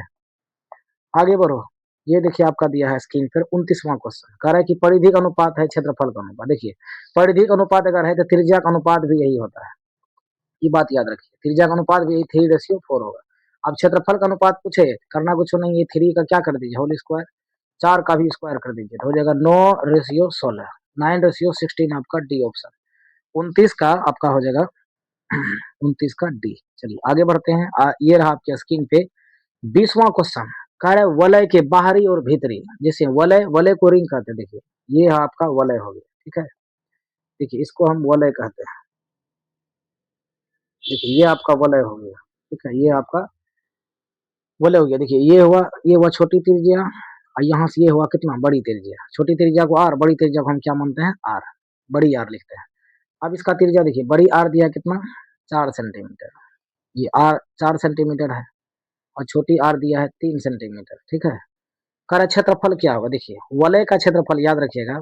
आगे बढ़ो। ये देखिए आपका दिया है स्क्रीन पर 29वां क्वेश्चन, कह रहा है कि परिधि का अनुपात है क्षेत्रफल का अनुपात। देखिए परिधि का अनुपात अगर है तो त्रिज्या का अनुपात भी यही होता है, ये बात याद रखिए। त्रिज्या का अनुपात भी यही 3:4 होगा। अब क्षेत्रफल का अनुपात पूछे, करना कुछ नहीं, ये 3 का क्या कर दीजिए, होल स्क्वायर, 4 का भी स्क्वायर कर दीजिए, तो हो जाएगा 9:16, 9:16 आपका डी ऑप्शन। 29 का आपका हो जाएगा 29 का डी। चलिए आगे बढ़ते हैं। ये रहा आपके स्क्रीन पे 20वां क्वेश्चन, कह रहा है वलय के बाहरी और भीतरी, जैसे वलय, वलय को रिंग कहते हैं। देखिए ये आपका वलय हो गया। ठीक है, देखिए इसको हम वलय कहते हैं। देखिए ये आपका वलय हो गया। ठीक है, ये आपका वलय हो गया। देखिए ये हुआ छोटी त्रिज्या, और यहाँ से ये हुआ कितना, बड़ी त्रिज्या। छोटी त्रिज्या को आर, बड़ी त्रिज्या को हम क्या मानते हैं, आर, बड़ी आर लिखते हैं। अब इसका त्रिज्या देखिए, बड़ी आर दिया कितना, 4 सेंटीमीटर, ये आर 4 सेंटीमीटर है, और छोटी आर दिया है 3 सेंटीमीटर। ठीक है, कर क्षेत्रफल क्या होगा, देखिए वलय का क्षेत्रफल याद रखिएगा।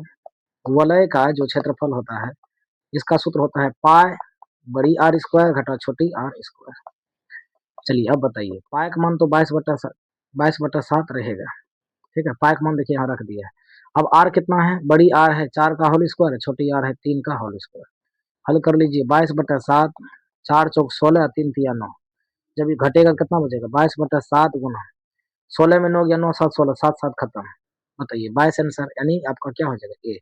वलय का जो क्षेत्रफल होता है, इसका सूत्र होता है पाई बड़ी आर स्क्वायर घटा छोटी आर स्क्वायर। चलिए अब बताइए, पाई का मान तो 22/7 रहेगा। ठीक है, पाई का मान देखिए यहाँ रख दिया है। अब आर कितना है, बड़ी आर है 4 का होल स्क्वायर, छोटी आर है 3 का होल स्क्वायर। हल कर लीजिए, 22/7, 4 चौक 16, 3 तिया 9। जब ये घटेगा कितना बचेगा, 22/7 गुना 16 में 9 गया, 9 7 16, 7 7 खत्म। बताइए 22 आंसर, यानी आपका क्या हो जाएगा, ए।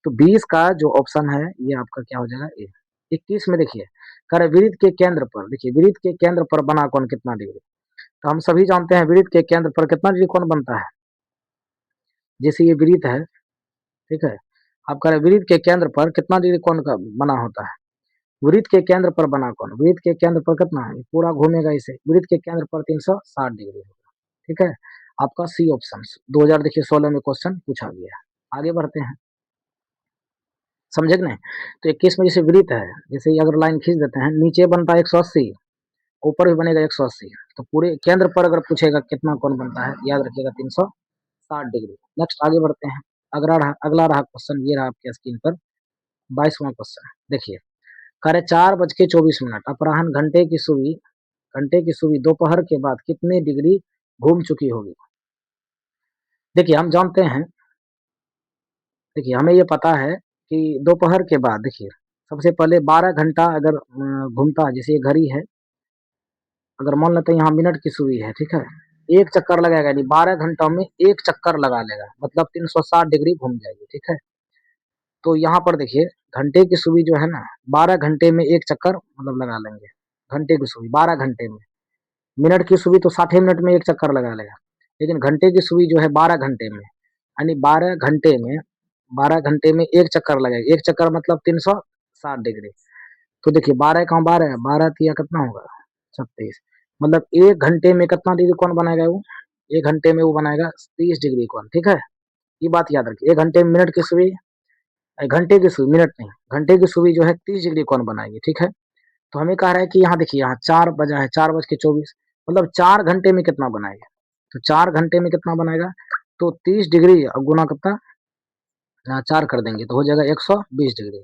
तो 20 का जो ऑप्शन है ये आपका क्या हो जाएगा, ए। 21 में देखिए, कह रहे वृत्त के केंद्र पर, देखिए वृत्त के केंद्र पर बना कोण कितना डिग्री। तो हम सभी जानते हैं वृत्त के केंद्र पर कितना डिग्री कोण बनता है। जैसे ये वृत्त है, ठीक है, आप कह रहे वृत्त के केंद्र पर कितना डिग्री कोण का बना होता है। वृत्त के केंद्र पर बना कोण, वृत्त के केंद्र पर कितना है, पूरा घूमेगा इसे, वृत्त के केंद्र पर 360 डिग्री होगा। ठीक है, आपका सी ऑप्शन 2000 देखिए 16 में क्वेश्चन पूछा गया है। आगे बढ़ते हैं, समझे कि नहीं। तो 21 में जैसे वृत्त है, जैसे अगर लाइन खींच देते हैं, नीचे बनता है 180, ऊपर भी बनेगा 180, तो पूरे केंद्र पर अगर पूछेगा कितना कोण बनता है, याद रखिएगा 360 डिग्री। नेक्स्ट आगे बढ़ते हैं। अगला रहा क्वेश्चन, ये रहा आपके स्क्रीन पर 22वां क्वेश्चन। देखिए करे 4:24 अपराह्न घंटे की सुई दोपहर के बाद कितने डिग्री घूम चुकी होगी। देखिए हम जानते हैं, देखिए हमें ये पता है कि दोपहर के बाद, देखिए सबसे पहले 12 घंटा अगर घूमता है, जैसे ये घड़ी है, अगर मान लेते हैं यहाँ मिनट की सुई है, ठीक है, एक चक्कर लगाएगा, यानी 12 घंटों में एक चक्कर लगा लेगा, मतलब 360 डिग्री घूम जाएगी। ठीक है, तो यहाँ पर देखिए घंटे की सुई जो है ना, 12 घंटे में एक चक्कर मतलब लगा लेंगे। घंटे की सुई 12 घंटे में। मिनट की सुई तो 60 मिनट में एक चक्कर लगा लेगा, लेकिन घंटे की सुई जो है 12 घंटे में, यानी 12 घंटे में एक चक्कर लगेगा। एक चक्कर मतलब 360 डिग्री। तो देखिए 12 का 12 है, 12 कितना होगा 36। मतलब 1 घंटे में कितना डिग्री कौन बनाएगा वो, 1 घंटे में वो बनाएगा 30 डिग्री कौन। ठीक है, ये बात याद रखिए। 1 घंटे में मिनट की सुई, घंटे की सुई, मिनट नहीं, घंटे की सुई जो है 30 डिग्री कौन बनाएगी। ठीक है, तो हमें कह रहा है कि यहाँ देखिए, यहाँ 4 बजा है, 4:24, मतलब 4 घंटे में कितना बनाएगा। तो 4 घंटे में कितना बनाएगा, तो 30 डिग्री अब गुना कितना, 4 कर देंगे तो हो जाएगा 120 डिग्री।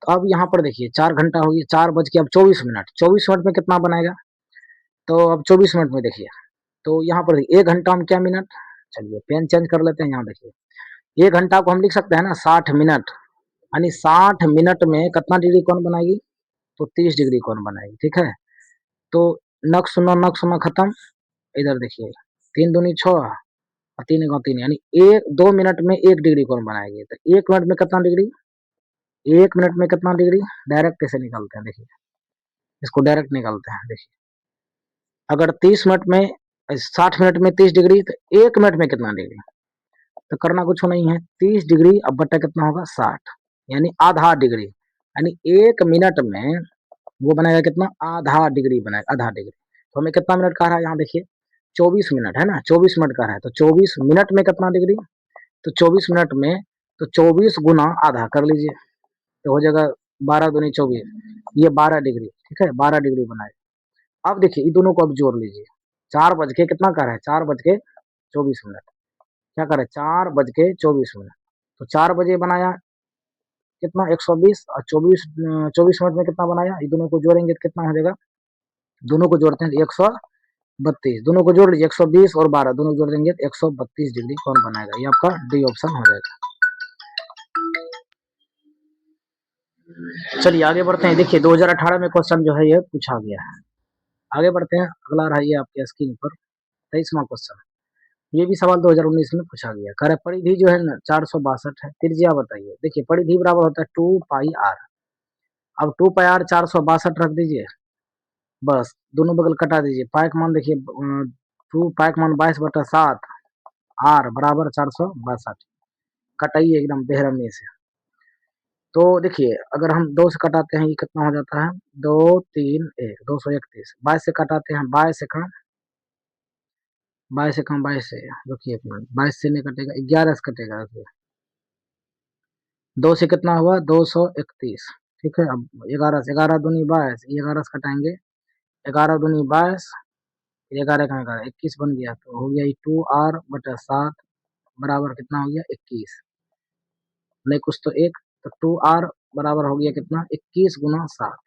तो अब यहाँ पर देखिए 4 घंटा हो गया, 4 बज के अब 24 मिनट, 24 मिनट में कितना बनाएगा। तो अब 24 मिनट में देखिए, तो यहाँ पर 1 घंटा में क्या मिनट, चलिए पेन चेंज कर लेते हैं। यहाँ देखिए 1 घंटा को हम लिख सकते हैं ना 60 मिनट, यानी 60 मिनट में कितना डिग्री कौन बनाएगी, तो 30 डिग्री कौन बनाएगी। ठीक है, तो नक सुना खत्म। इधर देखिए 3 दूनी 6 और 3 1 3, यानी 2 मिनट में 1 डिग्री कौन बनाएगी। तो 1 मिनट में कितना डिग्री, 1 मिनट में कितना डिग्री, डायरेक्ट कैसे निकालते हैं देखिए, इसको डायरेक्ट निकालते हैं। देखिए अगर 30 मिनट में, 60 मिनट में 30 डिग्री, तो 1 मिनट में कितना डिग्री। तो करना कुछ नहीं है, 30 डिग्री अब बट्टा कितना होगा 60, यानी आधा डिग्री, यानी 1 मिनट में वो बनाएगा कितना, आधा डिग्री बनाएगा, आधा डिग्री। तो हमें कितना मिनट का रहा है यहाँ देखिए, 24 मिनट है ना, 24 मिनट का है, तो 24 मिनट में कितना डिग्री, तो 24 मिनट में, तो 24 गुना आधा कर लीजिए, तो हो जाएगा 12 दूनी 24, ये 12 डिग्री। ठीक है, 12 डिग्री बनाए। अब देखिए इन दोनों को अब जोड़ लीजिए, 4 बज के कितना कर रहा है, 4:24। क्या करे, 4:24। तो 4 बजे बनाया कितना, 120, और 24 मिनट में कितना बनाया, ये दोनों को जोड़ेंगे तो कितना हो जाएगा, दोनों को जोड़ते हैं 132, दोनों को जोड़ लीजिए, 120 और 12 दोनों जोड़ देंगे तो 132 डिग्री कौन बनाएगा। ये आपका डी ऑप्शन हो जाएगा। चलिए आगे बढ़ते हैं। देखिए 2018 में क्वेश्चन जो है ये पूछा गया है। आगे बढ़ते हैं, अगला रहा ये आपके स्क्रीन पर 23वां क्वेश्चन। ये भी सवाल 2019 में पूछा गया। कह रहा है परिधि जो है ना 462 है, त्रिज्या बताइए। देखिए परिधि बराबर होता है 2πr। अब 2πr 462 रख दीजिए, बस दोनों बगल कटा दीजिए। पाई का मान देखिए 2 पाई का मान 22/7, आर बराबर 462, कटाइए एकदम बेरहमी से। तो देखिए अगर हम 2 से कटाते हैं ये कितना हो जाता है, 2 3 1 231। 22 से कटाते हैं, 22 से देखिए अपना 22 से नहीं कटेगा, 11 से कटेगा। देखिए 2 से कितना हुआ, 231। ठीक है, अब 11 दूनी 22, 11 से कटाएंगे, 11 दूनी 22, 11 का 11 21 बन गया। तो हो गया 2r/7 बराबर कितना हो गया 21, नहीं कुछ तो एक, तो 2r बराबर हो गया कितना 21 × 7।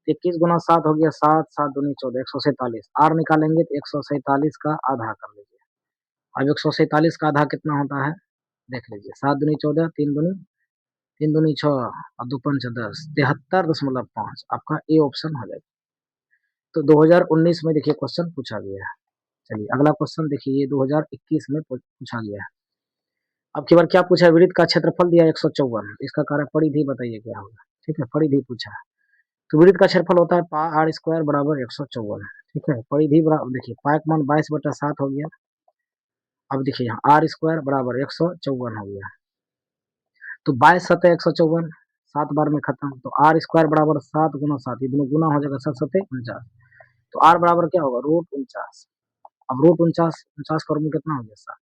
21 × 7 हो गया 7, 7 दूनी 14, 147। आर निकालेंगे तो 147 का आधा कर लीजिए। अब 147 का आधा कितना होता है देख लीजिए, 7 दूनी 14, 3 दूनी 6 और 2 × 5 = 10, 73.5 आपका ए ऑप्शन हो जाएगा। तो 2019 में देखिए क्वेश्चन पूछा गया है। चलिए अगला क्वेश्चन देखिए, ये 2021 में पूछा गया है। अब की बार क्या पूछा है, वृत्त का क्षेत्रफल दिया 154, इसका कारण परिधि बताइए क्या होगा। ठीक है, परिधि पूछा है। तो वृत्त का क्षेत्रफल होता है πr² बराबर 154। ठीक है, परिधि बराबर देखिए पाई का मान 22/7 हो गया। अब देखिए यहाँ r² बराबर 154 हो गया। तो 22×7 = 154, 7 बार में खत्म। तो r² बराबर 7 × 7, ये दोनों गुना हो जाएगा, 7×7 = 49। तो r बराबर क्या होगा, √49। अब √49, 49 का वर्गमूल कितना हो गया 7,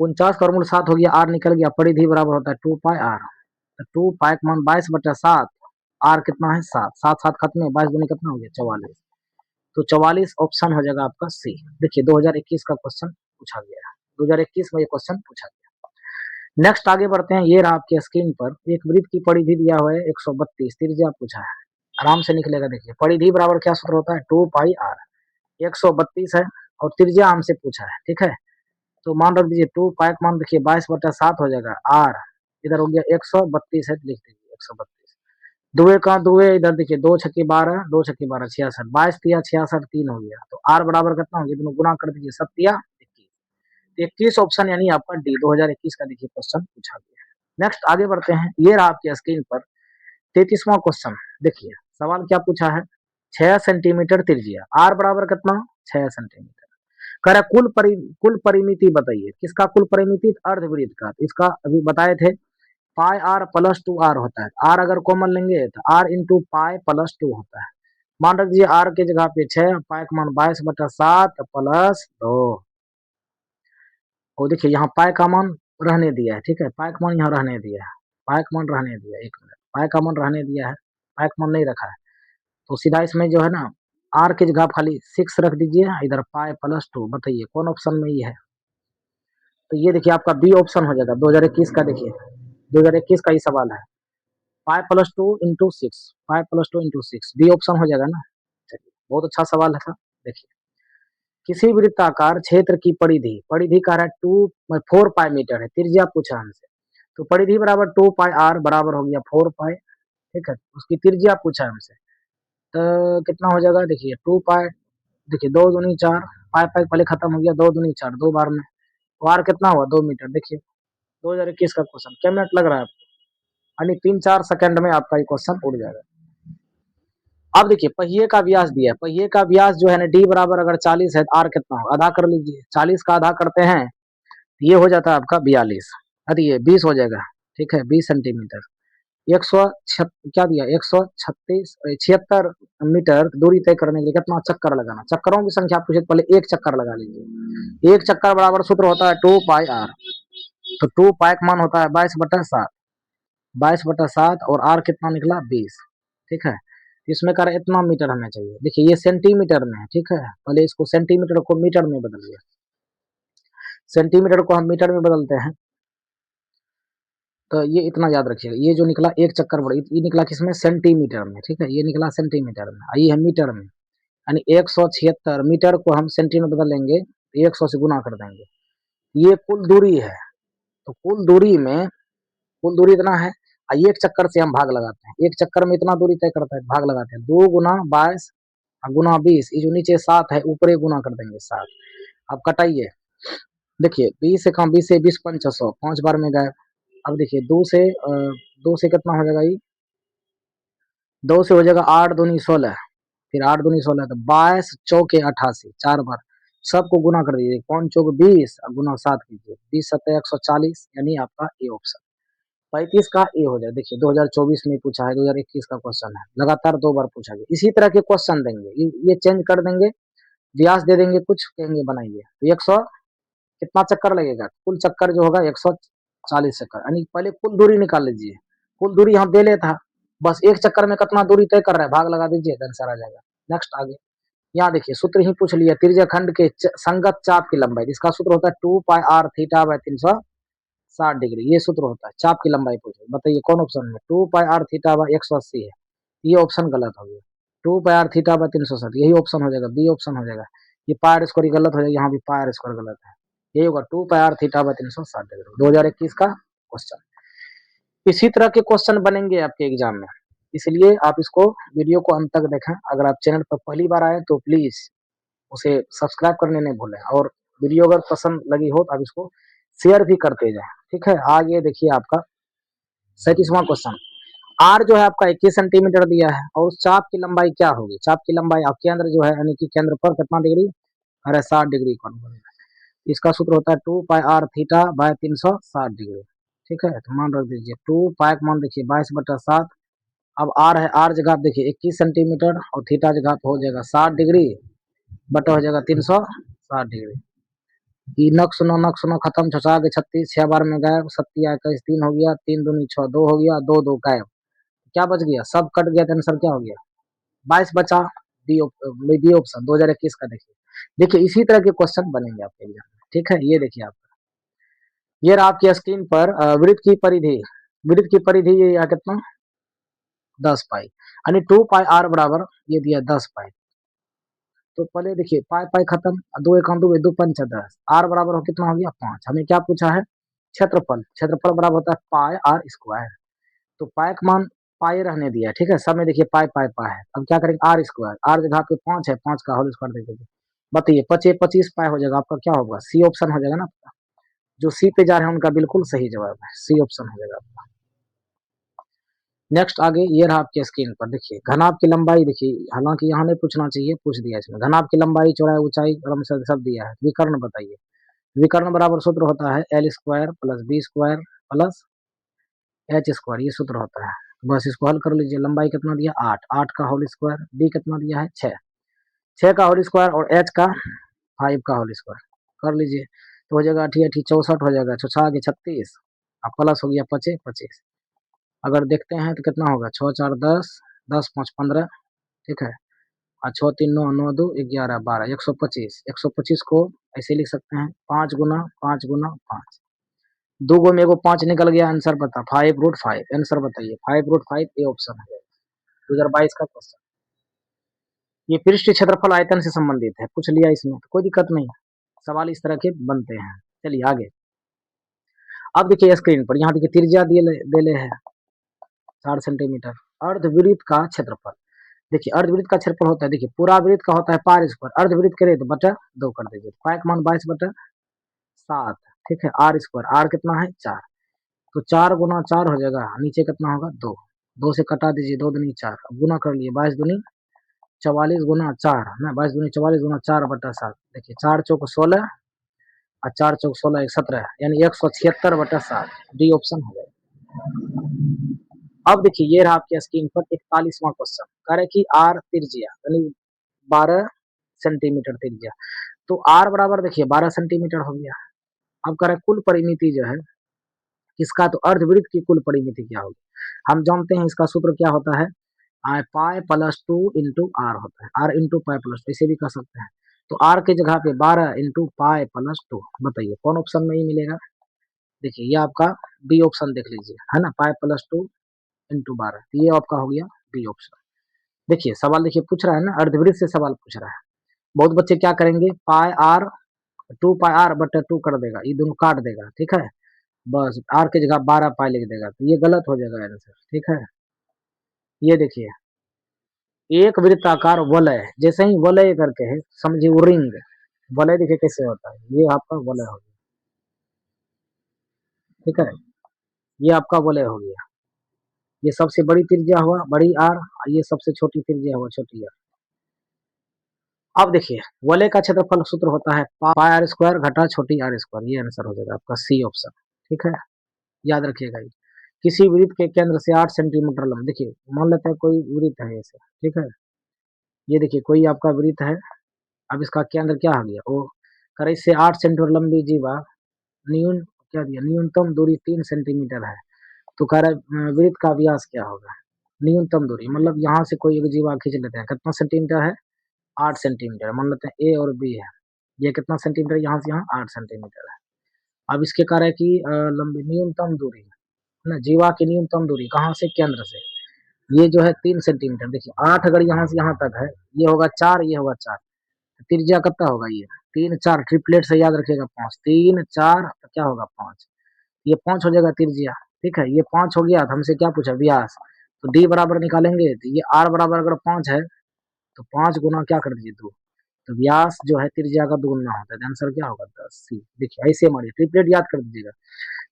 49 का वर्गमूल 7 हो गया, r निकल गया। परिधि बराबर होता है 2πr। तो 2 पाई का मान 22/7, r कितना है 7, 7 7 खत्म है, 22 दूनी कितना हो गया 44। तो 44 ऑप्शन हो जाएगा आपका सी। देखिए 2021 का क्वेश्चन पूछा गया है, 2021 में ये क्वेश्चन पूछा गया। नेक्स्ट आगे बढ़ते हैं। ये रहा आपके स्क्रीन पर, एक वृत्त की परिधि दिया हुआ है 132, त्रिज्या पूछा है, आराम से निकलेगा। देखिए परिधि बराबर क्या सूत्र होता है, 2πr, 132 है और त्रिज्या हमसे पूछा है। ठीक है, तो मान रख दीजिए 2 पाई का मान देखिए 22/7 हो जाएगा, r इधर हो गया 132 है, लिख दीजिए 132। दुए का दुए, इधर देखिए 2 छक्के 12, 2 छक्के 12 66, 22 तिया 66, 3 हो गया। तो r बराबर कितना हो गया, दोनों गुना कर दीजिए, 7 तिया 21। 21 ऑप्शन यानी आपका डी 2021 का देखिए क्वेश्चन पूछा गया है। नेक्स्ट आगे बढ़ते हैं। ये रहा आपके स्क्रीन पर 33वां क्वेश्चन। देखिए सवाल क्या पूछा है, 6 सेंटीमीटर त्रिज्या, आर बराबर कितना, 6 सेंटीमीटर। कह रहा कुल परिमिति बताइए, किसका कुल परिमिति, अर्धवृत्त का। इसका अभी बताए थे, पाई आर प्लस 2 आर होता है। आर अगर कॉमन लेंगे तो आर इंटू पाई प्लस 2 होता है। मान रख दीजिए आर के जगह पे 6, पाई का मान 22/7 प्लस 2। और देखिए यहाँ पाई का मान रहने दिया है, ठीक है, पाई का मान यहाँ रहने दिया है, पाई का मान रहने दिया है, 1 मिनट, पाई का मान रहने दिया है, पाई का मान नहीं रखा है, तो सीधा इसमें जो है ना आर की जगह खाली 6 रख दीजिए, इधर पाई प्लस 2। बताइए कौन ऑप्शन में ये है, तो ये देखिए आपका बी ऑप्शन हो जाएगा 2021 का। देखिए 2021 का ये सवाल है, pi plus 2 into 6, pi plus 2 into 6, B option हो जाएगा ना। चलिए बहुत अच्छा सवाल है। देखिए किसी वृत्ताकार क्षेत्र की परिधि, परिधि का रहा है 4 पाई मीटर है, त्रिज्या पूछा हमसे, तो परिधि बराबर 2 पाई आर बराबर हो गया 4 पाई, ठीक है, उसकी त्रिज्या पूछा हमसे, तो कितना हो जाएगा, देखिए 2 पाई, देखिए 2 दूनी 4, पाई पाई पहले खत्म हो गया, 2 दूनी 4, 2 बार में, तो आर कितना हुआ 2 मीटर। देखिए 2021 का क्वेश्चन, क्या मिनट लग रहा है आपको, यानी 3-4 सेकंड में आपका ये क्वेश्चन उड़ जाएगा। अब देखिए पहिए का व्यास दिया है, पहिए का व्यास जो है ना डी बराबर अगर 40 है तो आर कितना होगा, आधा कर लीजिए, 40 का आधा करते हैं ये हो जाता है आपका 42, अरे ये 20 हो जाएगा, ठीक है, 20 सेंटीमीटर। 100 क्या दिया, 176 दूरी तय करने के लिए कितना चक्कर लगाना, चक्करों की संख्या पूछे, पहले एक चक्कर लगा लीजिए, एक चक्कर बराबर सूत्र होता है 2 पाई आर, तो 2 पाई का मान होता है 22/7, 22/7, और आर कितना निकला 20, ठीक है, इसमें कर इतना मीटर हमें चाहिए। देखिए ये सेंटीमीटर में है, ठीक है, पहले इसको सेंटीमीटर को मीटर में बदलिए, सेंटीमीटर को हम मीटर में बदलते हैं, तो ये इतना याद रखिएगा, ये जो निकला एक चक्कर बड़ा, ये निकला किसमें, सेंटीमीटर में, ठीक है, ये निकला सेंटीमीटर में, ये है मीटर में, यानी 176 मीटर को हम सेंटी में बदलेंगे, 100 से गुना कर देंगे, ये कुल दूरी है, तो कुल दूरी इतना है, एक चक्कर से हम भाग लगाते हैं, एक चक्कर में इतना दूरी तय करता है, भाग लगाते हैं, 2 गुना 22 गुना 20, ये जो नीचे 7 है ऊपर गुना कर देंगे 7। अब कटाइए, देखिए 20 से कम, 20 से 20 पंच 100, 5 बार में गए। अब देखिए 2 से कितना हो जाएगा, ये 2 से हो जाएगा 8 दूनी 16, फिर 8 दूनी 16 तो 22 चौके 88, 4 बार, सबको गुना कर दीजिए, 5 चौक 20 और गुना 7 कीजिए, 20×7 = 140, यानी आपका ए ऑप्शन 35 का ए हो जाए। देखिए 2024 में पूछा है, 2021 का क्वेश्चन है, लगातार 2 बार पूछा गया, इसी तरह के क्वेश्चन देंगे, ये चेंज कर देंगे, व्यास दे देंगे कुछ, कहेंगे बनाइए, तो 100 कितना चक्कर लगेगा, कुल चक्कर जो होगा 140 चक्कर, यानी पहले कुल दूरी निकाल लीजिए, कुल दूरी हम दे लेता, बस एक चक्कर में कितना दूरी तय कर रहा है, भाग लगा दीजिए, आंसर आ जाएगा। नेक्स्ट आगे, यहाँ देखिए सूत्र ही पूछ लिया, त्रिज्या खंड के संगत चाप की लंबाई, इसका सूत्र होता है 2 pi r theta by 360 degree, ये सूत्र होता है, चाप की लंबाई पूछे, बताइए कौन ऑप्शन में, 2 पाई आर थीटा बाय 180 है, ये ऑप्शन गलत हो गया, 2 पाई आर थीटा बाय 360, यही ऑप्शन हो जाएगा, बी ऑप्शन हो जाएगा, ये पाई आर स्क्वायर गलत हो जाएगा, यहाँ भी पाई आर स्क्वायर गलत है, यही होगा 2 pi r theta by 360 degree, 2021 का क्वेश्चन। इसी तरह के क्वेश्चन बनेंगे आपके एग्जाम में, इसलिए आप इसको वीडियो को अंत तक देखें। अगर आप चैनल पर पहली बार आए तो प्लीज उसे सब्सक्राइब करने नहीं भूलें, और वीडियो अगर पसंद लगी हो तो आप इसको शेयर भी करते जाएं, ठीक है। आगे देखिए आपका 37वां क्वेश्चन, आर जो है आपका 21 सेंटीमीटर दिया है, और उस चाप की लंबाई क्या होगी, चाप की लंबाई आप केंद्र जो है, यानी कि केंद्र पर कितना डिग्री, अरे 60 डिग्री कौन बोलेगा, इसका सूत्र होता है 2 pi r theta by 360 degree, ठीक है, तो मान रख दीजिए 2 पाई का मान देखिए 22/7, अब आर है, आर जगह देखिए 21 सेंटीमीटर, और थीटा जगह हो जाएगा 60 डिग्री, बटा हो जाएगा 360 डिग्री, ई नक सुनो खत्म, छछा के 36, 6 बार में गायब, 7×21 3 हो गया, 3 दूनी 6 2 हो गया, 2 2 गायब, क्या बच गया, सब कट गया, तो आंसर क्या हो गया 22 बचा, डी ऑप्शन 2021 का। देखिए देखिए इसी तरह के क्वेश्चन बनेंगे आपके एग्जाम में, ठीक है। ये देखिए आप, ये रहा आपकी स्क्रीन पर वृत्त की परिधि, वृत्त की परिधि ये यहाँ कितना 10 पाई, यानी 2 पाई आर बराबर ये दिया 10 पाई, तो पहले देखिए पाई पाई खत्म, 2 1 2 2 5 10, आर बराबर हो कितना हो गया 5, हमें क्या पूछा है क्षेत्रफल, क्षेत्रफल बराबर होता है पाई आर स्क्वायर, तो पाई का मान पाई रहने दिया, ठीक है, सब में देखिए पाई पाई पाई है, अब क्या करेंगे आर स्क्वायर, आर जगह पे 5 है, 5 का होल स्क्वायर दे देंगे, बताइए 25 पाई हो जाएगा, आपका क्या होगा सी ऑप्शन हो जाएगा ना, जो सी पे जा रहे हैं उनका बिल्कुल सही जवाब है, सी ऑप्शन हो जाएगा आपका। नेक्स्ट आगे ये रहा आपके स्क्रीन पर, देखिए घनाभ की लंबाई, देखिए हालांकि यहाँ नहीं पूछना चाहिए, पूछ दिया इसमें। घनाभ की लंबाई, चौड़ाई, ऊंचाई क्रमशः सब दिया है। विकर्ण बताइए। विकर्ण बराबर सूत्र होता है L square plus B square plus H square, ये सूत्र होता है। तो बस इसको हल कर लीजिए। लंबाई कितना दिया 8, 8 का होल स्क्वायर, बी कितना दिया है 6, 6 का होल स्क्वायर और एच का 5 का होल स्क्वायर कर लीजिए। तो हो जाएगा 8 8 64 हो जाएगा, 6 आगे 36, अब प्लस हो गया 25 25। अगर देखते हैं तो कितना होगा, 6 4 10, 10 5 15, ठीक है। और 6 3 9 9 2 11 12, 125, 125 को ऐसे लिख सकते हैं 5 गुना 5 गुना 5, दो गो में एगो 5 निकल गया, आंसर बता 5√5, आंसर बताइए 5√5, ए ऑप्शन है 2022 का क्वेश्चन। ये पृष्ठ क्षेत्रफल आयतन से संबंधित है, पूछ लिया इसमें तो कोई दिक्कत नहीं, सवाल इस तरह के बनते हैं। चलिए आगे। अब देखिए स्क्रीन पर, यहाँ देखिए त्रिज्या दिले है 4 सेंटीमीटर। अर्धवृत्त का क्षेत्रफल, देखिए अर्धवृत्त का क्षेत्रफल होता है, देखिए पूरा वृत्त का होता है पार स्क्वायर, अर्धवृत्त करे तो बटा 2 कर दीजिए, पाई का मान 22/7, ठीक है। आर स्क्वायर, आर कितना है 4, तो 4 गुना 4 हो जाएगा, नीचे कितना होगा 2, 2 से कटा दीजिए, 2 दूनी 4, अब गुना कर लिए 22 दूनी 44 गुना 4 ना, 22 दूनी 44 गुना 4/7, देखिए 4 चौक 16 और 4 चौक 16 17, यानी 176/7, डी ऑप्शन हो गया। अब देखिए ये रहा आपके स्क्रीन पर 41वां क्वेश्चन, कह रहे कि आर त्रिज्या यानी 12 सेंटीमीटर त्रिज्या, तो आर बराबर देखिए 12 सेंटीमीटर हो गया। अब कह रहे कुल परिमिति जो है इसका, तो अर्धवृत्त की कुल परिमिति क्या होगी, हम जानते हैं इसका सूत्र क्या होता है, पाई प्लस 2 इंटू आर होता है, आर इंटू पाई प्लस 2, इसे भी कह सकते हैं। तो आर की जगह पे 12 इंटू पाई प्लस 2, बताइए कौन ऑप्शन में ही मिलेगा। देखिए ये आपका बी ऑप्शन देख लीजिए, है ना, पाई प्लस 2 इंटू 12, ये आपका हो गया बी ऑप्शन। देखिए सवाल देखिए पूछ रहा है ना, अर्धवृत्त से सवाल पूछ रहा है। बहुत बच्चे क्या करेंगे, पाई आर 2 पाई आर/2 कर देगा, ये दोनों काट देगा, ठीक है, बस आर की जगह 12 पाई लिख देगा, तो ये गलत हो जाएगा आंसर, ठीक है। ये देखिए एक वृत्ताकार वलय, जैसे ही वलय करके है समझिए वो रिंग, वलय देखिए कैसे होता है, ये आपका वलय हो गया, ठीक है, ये आपका वलय हो गया। ये सबसे बड़ी त्रिज्या हुआ बड़ी आर, ये सबसे छोटी त्रिज्या हुआ छोटी आर। अब देखिए वलय का क्षेत्रफल सूत्र होता है पाई आर स्क्वायर घटा छोटी आर स्क्वायर, ये आंसर हो जाएगा आपका सी ऑप्शन, ठीक है, याद रखिएगा ये। किसी वृत्त के केंद्र से 8 सेंटीमीटर लंबा, देखिए मान लेते हैं कोई वृत्त है ऐसे, ठीक है, ये देखिए कोई आपका वृत्त है, अब इसका केंद्र क्या हो गया, वो करे इससे 8 सेंटीमीटर लंबी जीवा, न्यून क्या दिया, न्यूनतम दूरी 3 सेंटीमीटर है, तो कह रहा है वृत्त का व्यास क्या होगा, न्यूनतम दूरी मतलब यहाँ से कोई एक जीवा खींच लेते हैं, कितना सेंटीमीटर है 8 सेंटीमीटर, मान लेते हैं ए और बी है, ये कितना सेंटीमीटर, यहाँ से यहाँ 8 सेंटीमीटर है। अब इसके कह रहा है कि लंबी न्यूनतम दूरी है ना, जीवा की न्यूनतम दूरी कहाँ से, केंद्र से, ये जो है 3 सेंटीमीटर, देखिए 8 अगर यहाँ से यहाँ तक है, ये होगा 4, ये होगा 4, त्रिज्या कितना होगा, ये 3 4 ट्रिपलेट से याद रखिएगा 5, 3 4 तो क्या होगा 5, ये 5 हो जाएगा त्रिज्या, ठीक है, ये 5 हो गया, तो हमसे क्या पूछा व्यास, तो डी बराबर निकालेंगे, तो ये आर बराबर अगर 5 है तो 5 गुना क्या कर दीजिए 2, तो व्यास जो है त्रिज्या का दुगुना होता है, आंसर क्या होगा 10 सी। देखिए ऐसे हमारी ट्रिपलेट याद कर दीजिएगा,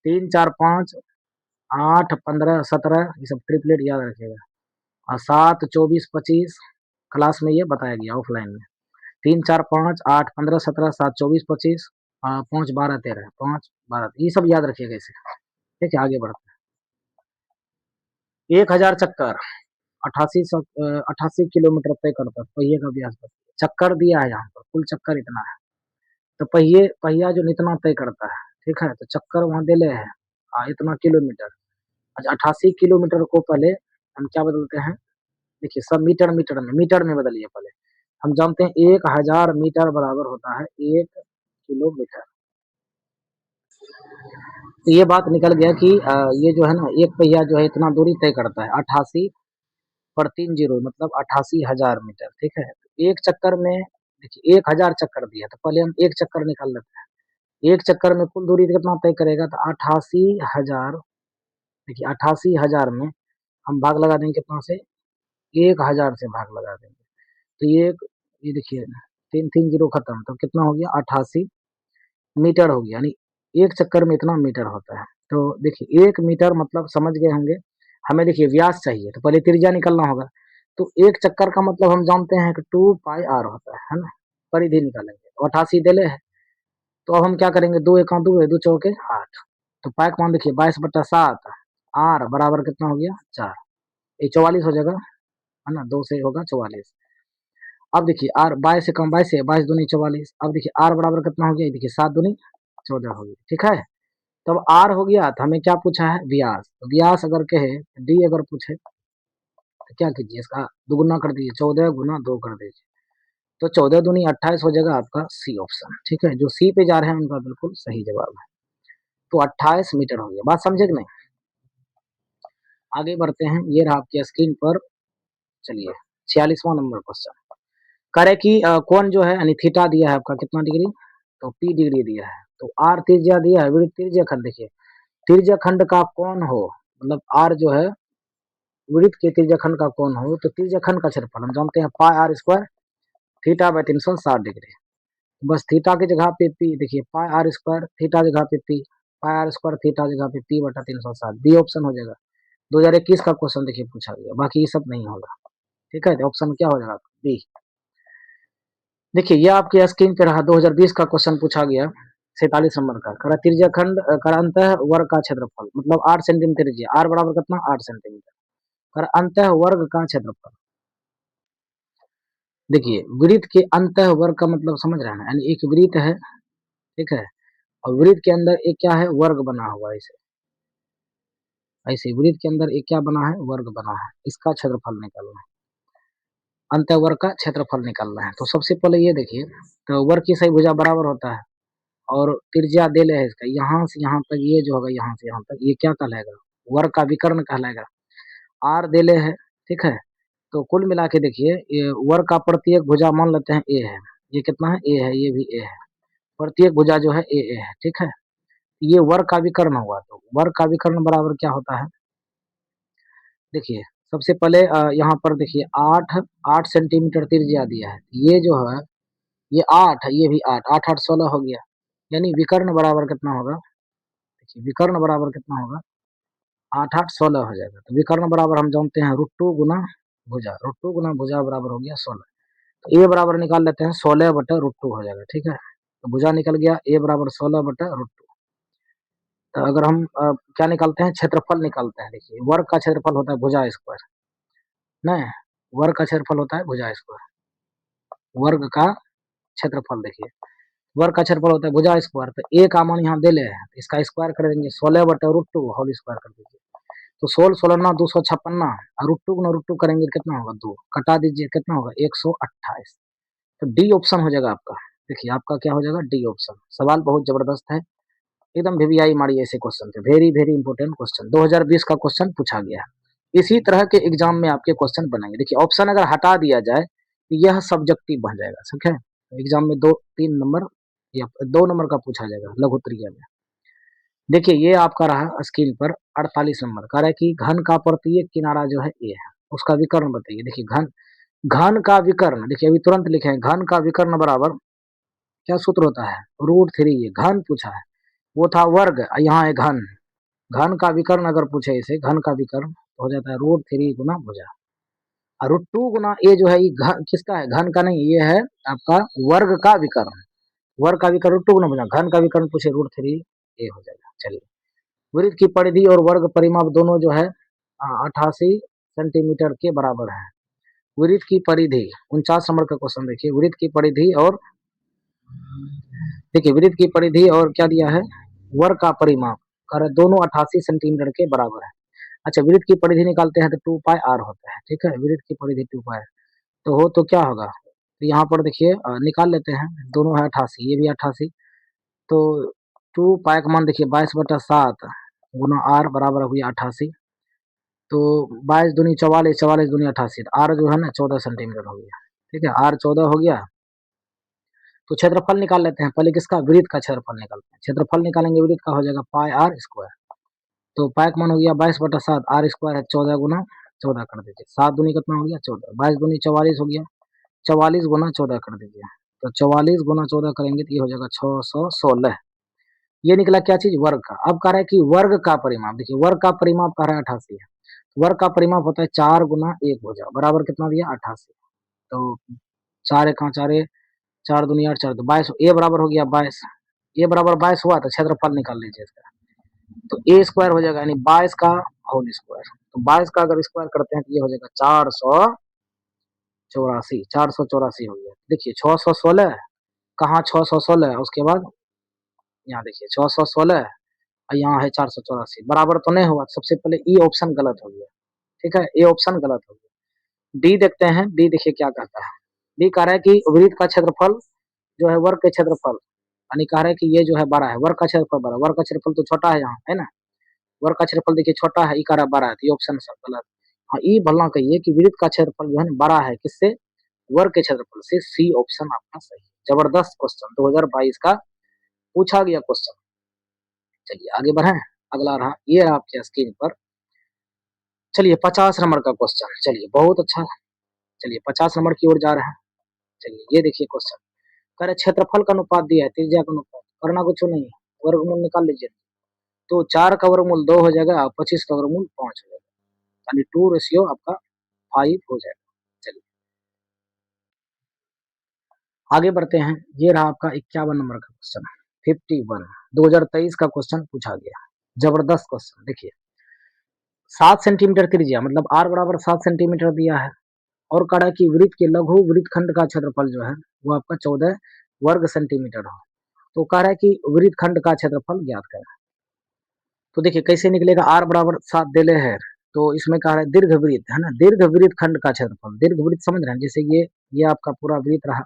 3 4 5 8 15 17, ये सब ट्रिपलेट याद रखिएगा, और 7 24 25 क्लास में ये बताया गया ऑफलाइन में, 3 4 5 8 15 17 7 24 25 5 12 13 5 12, ये सब याद रखिएगा इसे, ठीक है। आगे बढ़ते हैं, 1000 चक्कर 88 किलोमीटर तय करता है, पहिए का व्यास बताइए। चक्कर दिया है यहाँ पर, कुल चक्कर इतना है, तो पहिया जो इतना तय करता है, ठीक है, तो चक्कर वहां दे ले है इतना किलोमीटर। अच्छा 88 किलोमीटर को पहले हम क्या बदलते हैं, देखिए सब मीटर में बदलिए पहले। हम जानते हैं 1000 मीटर बराबर होता है 1 किलोमीटर, तो ये बात निकल गया कि ये जो है ना एक पहिया जो है इतना दूरी तय करता है 88 पर 3 जीरो मतलब 88,000 मीटर, ठीक है। एक चक्कर में देखिए 1000 चक्कर दिया, तो पहले हम एक चक्कर निकाल लेते हैं, एक चक्कर में कुल दूरी कितना तय करेगा, तो 88,000, देखिए 88,000 में हम भाग लगा देंगे कितना से, 1000 से भाग लगा देंगे, तो ये देखिए 3 3 जीरो खत्म, तो कितना हो गया 88 मीटर हो गया, यानी एक चक्कर में इतना मीटर होता है। तो देखिए 1 मीटर मतलब समझ गए होंगे हमें देखिए व्यास चाहिए तो पहले त्रिज्या निकालना होगा। तो एक चक्कर का मतलब हम जानते हैं कि 2 पाई आर होता है ना? परिधि निकालेंगे तो 88 देले है। तो अब हम क्या करेंगे, 2 एका 2 है, 2 चौके 8। तो पाई का मान देखिए 22/7 आर बराबर कितना हो गया 4। ये 44 हो जाएगा है ना, 2 से होगा 44। अब देखिए आर 22 से कम 22 है, 22 दूनी 44। अब देखिए आर बराबर कितना हो गया, देखिए 7 दूनी 14 हो गई, ठीक है। तब आर हो गया तो हमें क्या पूछा है, व्यास। तो व्यास अगर कहे, डी अगर पूछे तो क्या कीजिए, इसका दुगुना कर दीजिए, 14 गुना 2 कर दीजिए। तो 14 दूनी 28 हो जाएगा आपका सी ऑप्शन, ठीक है। जो सी पे जा रहे हैं उनका बिल्कुल सही जवाब है। तो 28 मीटर हो गया, बात समझे कि नहीं। आगे बढ़ते हैं, ये रहा आपकी स्क्रीन पर। चलिए 46वां नंबर क्वेश्चन। करे कि कोण जो है यानी थीटा दिया है आपका कितना डिग्री, तो पी डिग्री दिया है। तो आर त्रिज्या दिया है, विरुद्ध त्रिज्या खंड देखिए, त्रिज्या खंड का कोण हो, मतलब आर जो है वृत्त के त्रिज्या खंड का कोण हो, तो त्रिज्या खंड का क्षेत्रफल हम जानते हैं pi are square theta by 360 degree. बस थीटा की जगह पे पी, देखिए पाई आर स्क्वायर थीटा जगह पे P, pi are square theta जगह पे पी बटा 360, बी ऑप्शन हो जाएगा। 2021 का क्वेश्चन देखिए पूछा गया, बाकी ये सब नहीं होगा, ठीक है। ऑप्शन क्या हो जाएगा, बी। देखिए ये आपके स्क्रीन पे रहा 2020 का क्वेश्चन पूछा गया, 47 नंबर का। करा त्रिज्या खंड कर अंतः वर्ग का क्षेत्रफल, मतलब 8 सेंटीमीटर त्रिज्या, आर बराबर कितना 8 सेंटीमीटर। कर अंतः वर्ग का क्षेत्रफल, देखिए वृत्त के अंतः वर्ग का मतलब समझ रहे हैं, यानी एक वृत्त है, ठीक है, और वृत्त के अंदर एक क्या है, वर्ग बना हुआ है। ऐसे ऐसे वृत्त के अंदर एक क्या बना है, वर्ग बना है, इसका क्षेत्रफल निकालना है, अंतः वर्ग का क्षेत्रफल निकालना है। तो सबसे पहले ये देखिए, तो वर्ग की सही भुजा बराबर होता है, और त्रिज्या दे ले है इसका, यहाँ से यहाँ तक, ये जो होगा यहाँ से यहाँ तक, ये क्या कहलाएगा, वर्ग का विकर्ण कहलाएगा। आर दे ले है, ठीक है। तो कुल मिला के देखिए, ये वर्ग का प्रत्येक भुजा मान लेते हैं ए है, ये कितना है, ए है, ये भी ए है, प्रत्येक भुजा जो है ए है, ठीक है। ये वर्ग का विकर्ण हुआ, तो वर्ग का विकर्ण बराबर क्या होता है, देखिए सबसे पहले यहाँ पर देखिए 8 सेंटीमीटर त्रिज्या दिया है, ये जो है ये 8 है, ये भी 8, 8 8 16 हो गया, यानी विकर्ण बराबर कितना होगा, देखिए विकर्ण बराबर कितना होगा, 8 8 16 हो जाएगा। तो विकर्ण बराबर हम जानते हैं √2 गुना भुजा, √2 गुना भुजा बराबर हो गया 16। तो ए बराबर निकाल लेते हैं, 16 बटा √2 हो जाएगा, ठीक है। तो भुजा निकल गया, ए बराबर 16 बटा √2। तो अगर हम क्या निकालते हैं, क्षेत्रफल निकालते हैं। देखिए वर्ग का क्षेत्रफल होता है भुजा स्क्वायर, नहीं, वर्ग का क्षेत्रफल होता है भुजा स्क्वायर, वर्ग का क्षेत्रफल देखिए, वर्ग का क्षेत्रफल होता है भुजा स्क्वायर। तो ए का मान यहाँ दे ले है, इसका स्क्वायर कर देंगे, 16 बटा √2 होल स्क्वायर कर दीजिए। तो 16 16 ना 256, और √2 गुना √2 करेंगे कितना होगा, 2 कटा दीजिए, कितना होगा 128। तो डी ऑप्शन हो जाएगा आपका। देखिए आपका क्या हो जाएगा, डी ऑप्शन। सवाल बहुत जबरदस्त है, एकदम वीवीआई मारिए ऐसे क्वेश्चन थे, वेरी वेरी इंपॉर्टेंट क्वेश्चन, 2020 का क्वेश्चन पूछा गया है। इसी तरह के एग्जाम में आपके क्वेश्चन बनेंगे। देखिए ऑप्शन अगर हटा दिया जाए तो यह सब्जेक्टिव बन जाएगा, ठीक है। एग्जाम में 2 3 नंबर या 2 नंबर का पूछा जाएगा लघु त्रिज्या में। देखिए ये आपका रहा स्क्रीन पर 48 नंबर, कह रहा है कि घन का प्रत्येक किनारा जो है ए है, उसका विकर्ण बताइए। देखिए घन, घन का विकर्ण, देखिए अभी तुरंत लिखे हैं, घन का विकर्ण बराबर क्या सूत्र होता है, √3। ये घन पूछा है, वो था वर्ग, यहाँ है घन। घन का विकर्ण अगर पूछे इसे, घन का विकर्ण तो हो जाता है √3 गुना भुजा, और √2 गुना ए जो है, ये घन किसका है, घन का नहीं, ये है आपका वर्ग का विकर्ण। वर्ग का विकर्ण √2 गुना भुजा, घन का विकर्ण पूछे √3 ए हो जाएगा। चलिए वृत्त की परिधि और वर्ग परिमाप दोनों जो है 88 सेंटीमीटर के बराबर है। वृत्त की परिधि 49 नंबर का क्वेश्चन देखिए, वृत्त की परिधि और, देखिए वृत्त की परिधि और क्या दिया है, वर्ग का परिमाप, कर दोनों 88 सेंटीमीटर के बराबर है। अच्छा वृत्त की परिधि निकालते हैं तो 2 पाई आर होता है, ठीक है। वृत्त की परिधि 2 पाई, तो हो तो क्या होगा, तो यहाँ पर देखिए निकाल लेते हैं, दोनों है 88, ये भी 88। तो 2 पाई का मान देखिए 22/7 गुना आर बराबर हुई 88। तो 22 दूनी 44, 44 दूनी 88, तो आर जो है ना 14 सेंटीमीटर हो गया, ठीक है। आर 14 हो गया। तो क्षेत्रफल निकाल लेते हैं, पहले किसका, वृत्त का क्षेत्रफल निकालते हैं। क्षेत्रफल निकालेंगे वृत्त का, हो जाएगा पाई आर स्क्वायर। तो पाई का मान हो गया 22/7, आर स्क्वायर है 14 गुना 14 कर दीजिए, 7 दूनी कितना हो गया 14, 22 दूनी 44 हो गया, 44 गुना 14 कर दीजिए। तो 44 गुना 14 करेंगे तो ये हो जाएगा 616। ये निकला क्या चीज, वर्ग का। अब कह रहा है कि वर्ग का परिमाप, देखिए वर्ग का परिमाप कह रहा है 88 है, वर्ग का परिमाप होता है 4 गुना 1 भुजा, बराबर कितना दिया 88। तो 4 एका 4, 4 दूनी 8, 4 तो 22, ए बराबर हो गया 22, ए बराबर 22 हुआ तो क्षेत्रफल निकाल लीजिए इसका। तो ए स्क्वायर हो जाएगा यानी 22 का होल स्क्वायर। तो 22 का अगर स्क्वायर करते हैं तो ये हो जाएगा 484, 484 हो गया। देखिए 616 कहाँ 616 उसके बाद यहाँ देखिए 616 और यहाँ है 484, बराबर तो नहीं हुआ। सबसे पहले ई ऑप्शन गलत हो गया, ठीक है, ए ऑप्शन गलत हो गया। डी देखते हैं, डी देखिए क्या कहता है। डी कह रहा है कि वृत्त का क्षेत्रफल जो है वर्ग के क्षेत्रफल, यानी कह रहा है कि ये जो है बड़ा है, वर्ग का क्षेत्रफल बड़ा, वर्ग का क्षेत्रफल तो छोटा है यहाँ, है ना, वर्ग का क्षेत्रफल देखिए छोटा है, ई कह रहा है बड़ा है, तो ये ऑप्शन सब गलत। हाँ ई भला कहिए कि वृत्त का क्षेत्रफल जो है बड़ा है किससे, वर्ग के क्षेत्रफल से, सी ऑप्शन आपका सही। जबरदस्त क्वेश्चन 2022 का पूछा गया क्वेश्चन। चलिए आगे बढ़े, अगला रहा ये रहा आपके स्क्रीन पर। चलिए 50 नंबर का क्वेश्चन, चलिए बहुत अच्छा, चलिए 50 नंबर की ओर जा रहे हैं। चलिए ये देखिए क्वेश्चन, कह रहे क्षेत्रफल का अनुपात दिया है त्रिज्या का अनुपात, करना कुछ नहीं है, वर्गमूल निकाल लीजिए। तो 4 का वर्गमूल 2 हो जाएगा और 25 का वर्गमूल 5 हो जाएगा, यानी 2 रेशियो आपका 5 हो जाएगा। चलिए आगे बढ़ते हैं, ये रहा आपका 51 नंबर का क्वेश्चन, 51 2023 का क्वेश्चन पूछा गया, जबरदस्त क्वेश्चन। देखिए 7 सेंटीमीटर त्रिज्या मतलब आर बराबर 7 सेंटीमीटर दिया है, और कह रहा है कि वृत्त के लघु वृत्तखंड का क्षेत्रफल जो है वो आपका 14 वर्ग सेंटीमीटर हो। तो कह रहा है कि वृत्तखंड का क्षेत्रफल ज्ञात करें। तो देखिए कैसे निकलेगा, आर बराबर 7 देले है, तो इसमें कह रहा है दीर्घ वृत्त है ना, दीर्घ वृत्तखंड का क्षेत्रफल, दीर्घ वृत्त समझ रहे हैं, जैसे ये आपका पूरा वृत्त रहा।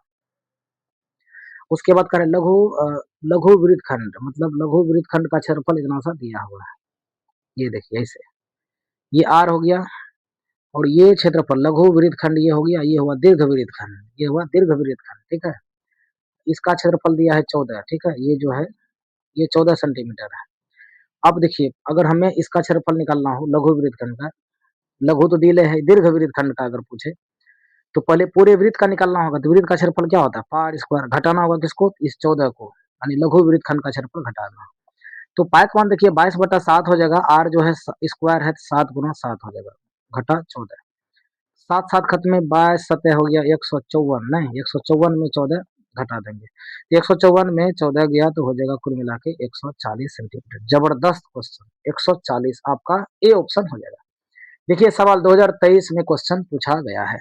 उसके बाद कह रहे लघु वृत्तखंड मतलब लघु वृत्तखंड का क्षेत्रफल इतना सा दिया हुआ है, ये देखिए ऐसे, ये आर हो गया, और ये क्षेत्रफल लघु वृत्तखंड ये हो गया, ये हुआ दीर्घ वृत्तखंड, ये हुआ दीर्घ वृत्तखंड, ठीक है। इसका क्षेत्रफल दिया है 14, ठीक है, ये जो है ये 14 सेंटीमीटर है। अब देखिए अगर हमें इसका क्षेत्रफल निकालना हो लघु वृत्तखंड का, लघु तो दिले है, दीर्घ वृत्तखंड का अगर पूछे तो पहले पूरे वृत्त का निकालना होगा। तो वृत्त का क्षेत्रफल क्या होता है, पार स्क्वायर, घटाना होगा किसको, इस 14 को, यानी लघु वृत्तखंड का क्षेत्रफल घटाना। तो पाइक मान देखिए 22/7 हो जाएगा, आर जो है स्क्वायर है 7 गुना 7 हो जाएगा, घटा 14, 7 7 खत्म में 22 सतह हो गया 154, नहीं 154 में 14 घटा देंगे, तो 154 में 14 गया तो हो जाएगा कुल मिला के 140 सेंटीमीटर। जबरदस्त क्वेश्चन, 140 आपका ए ऑप्शन हो जाएगा। देखिए सवाल 2023 में क्वेश्चन पूछा गया है।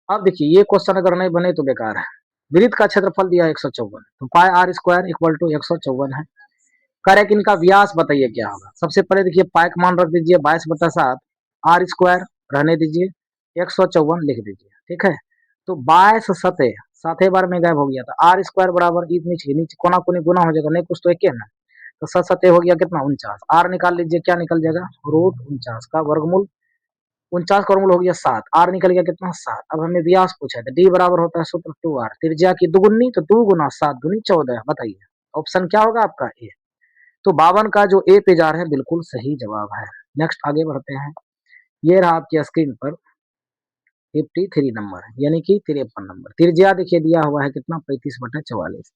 अब देखिए ये क्वेश्चन अगर नहीं बने तो बेकार है। वृत्त का क्षेत्रफल दिया 154, तो पाई आर स्क्वायर इक्वल टू 154 है। करेक्ट, इनका व्यास बताइए क्या होगा। सबसे पहले देखिए पाई का मान रख दीजिए 22/7, आर स्क्वायर रहने दीजिए, 154 लिख दीजिए, ठीक है। तो 22 सतह साथे बार में गायब हो गया था, आर स्क्वायर बराबर नीचे नीचे कोना कोनी गुना हो जाएगा, नहीं कुछ तो एक है ना, तो 7 सतह हो गया कितना 49, आर निकाल लीजिए, क्या निकल जाएगा रूट 49 का वर्गमूल, 49 का वर्गमूल हो गया 7, आर निकल गया कितना 7। अब हमें व्यास पूछा है, डी बराबर होता है सूत्र 2r, त्रिज्या की दुगुनी तो 2 गुना 7 दूनी 14, बताइए ऑप्शन क्या होगा आपका ए। तो 52 का जो ए पे जा रहे हैं बिल्कुल सही जवाब है। नेक्स्ट आगे बढ़ते हैं, ये रहा आपकी स्क्रीन पर 53 नंबर यानी कि 53 नंबर। त्रिज्या देखिए दिया हुआ है कितना 35/44,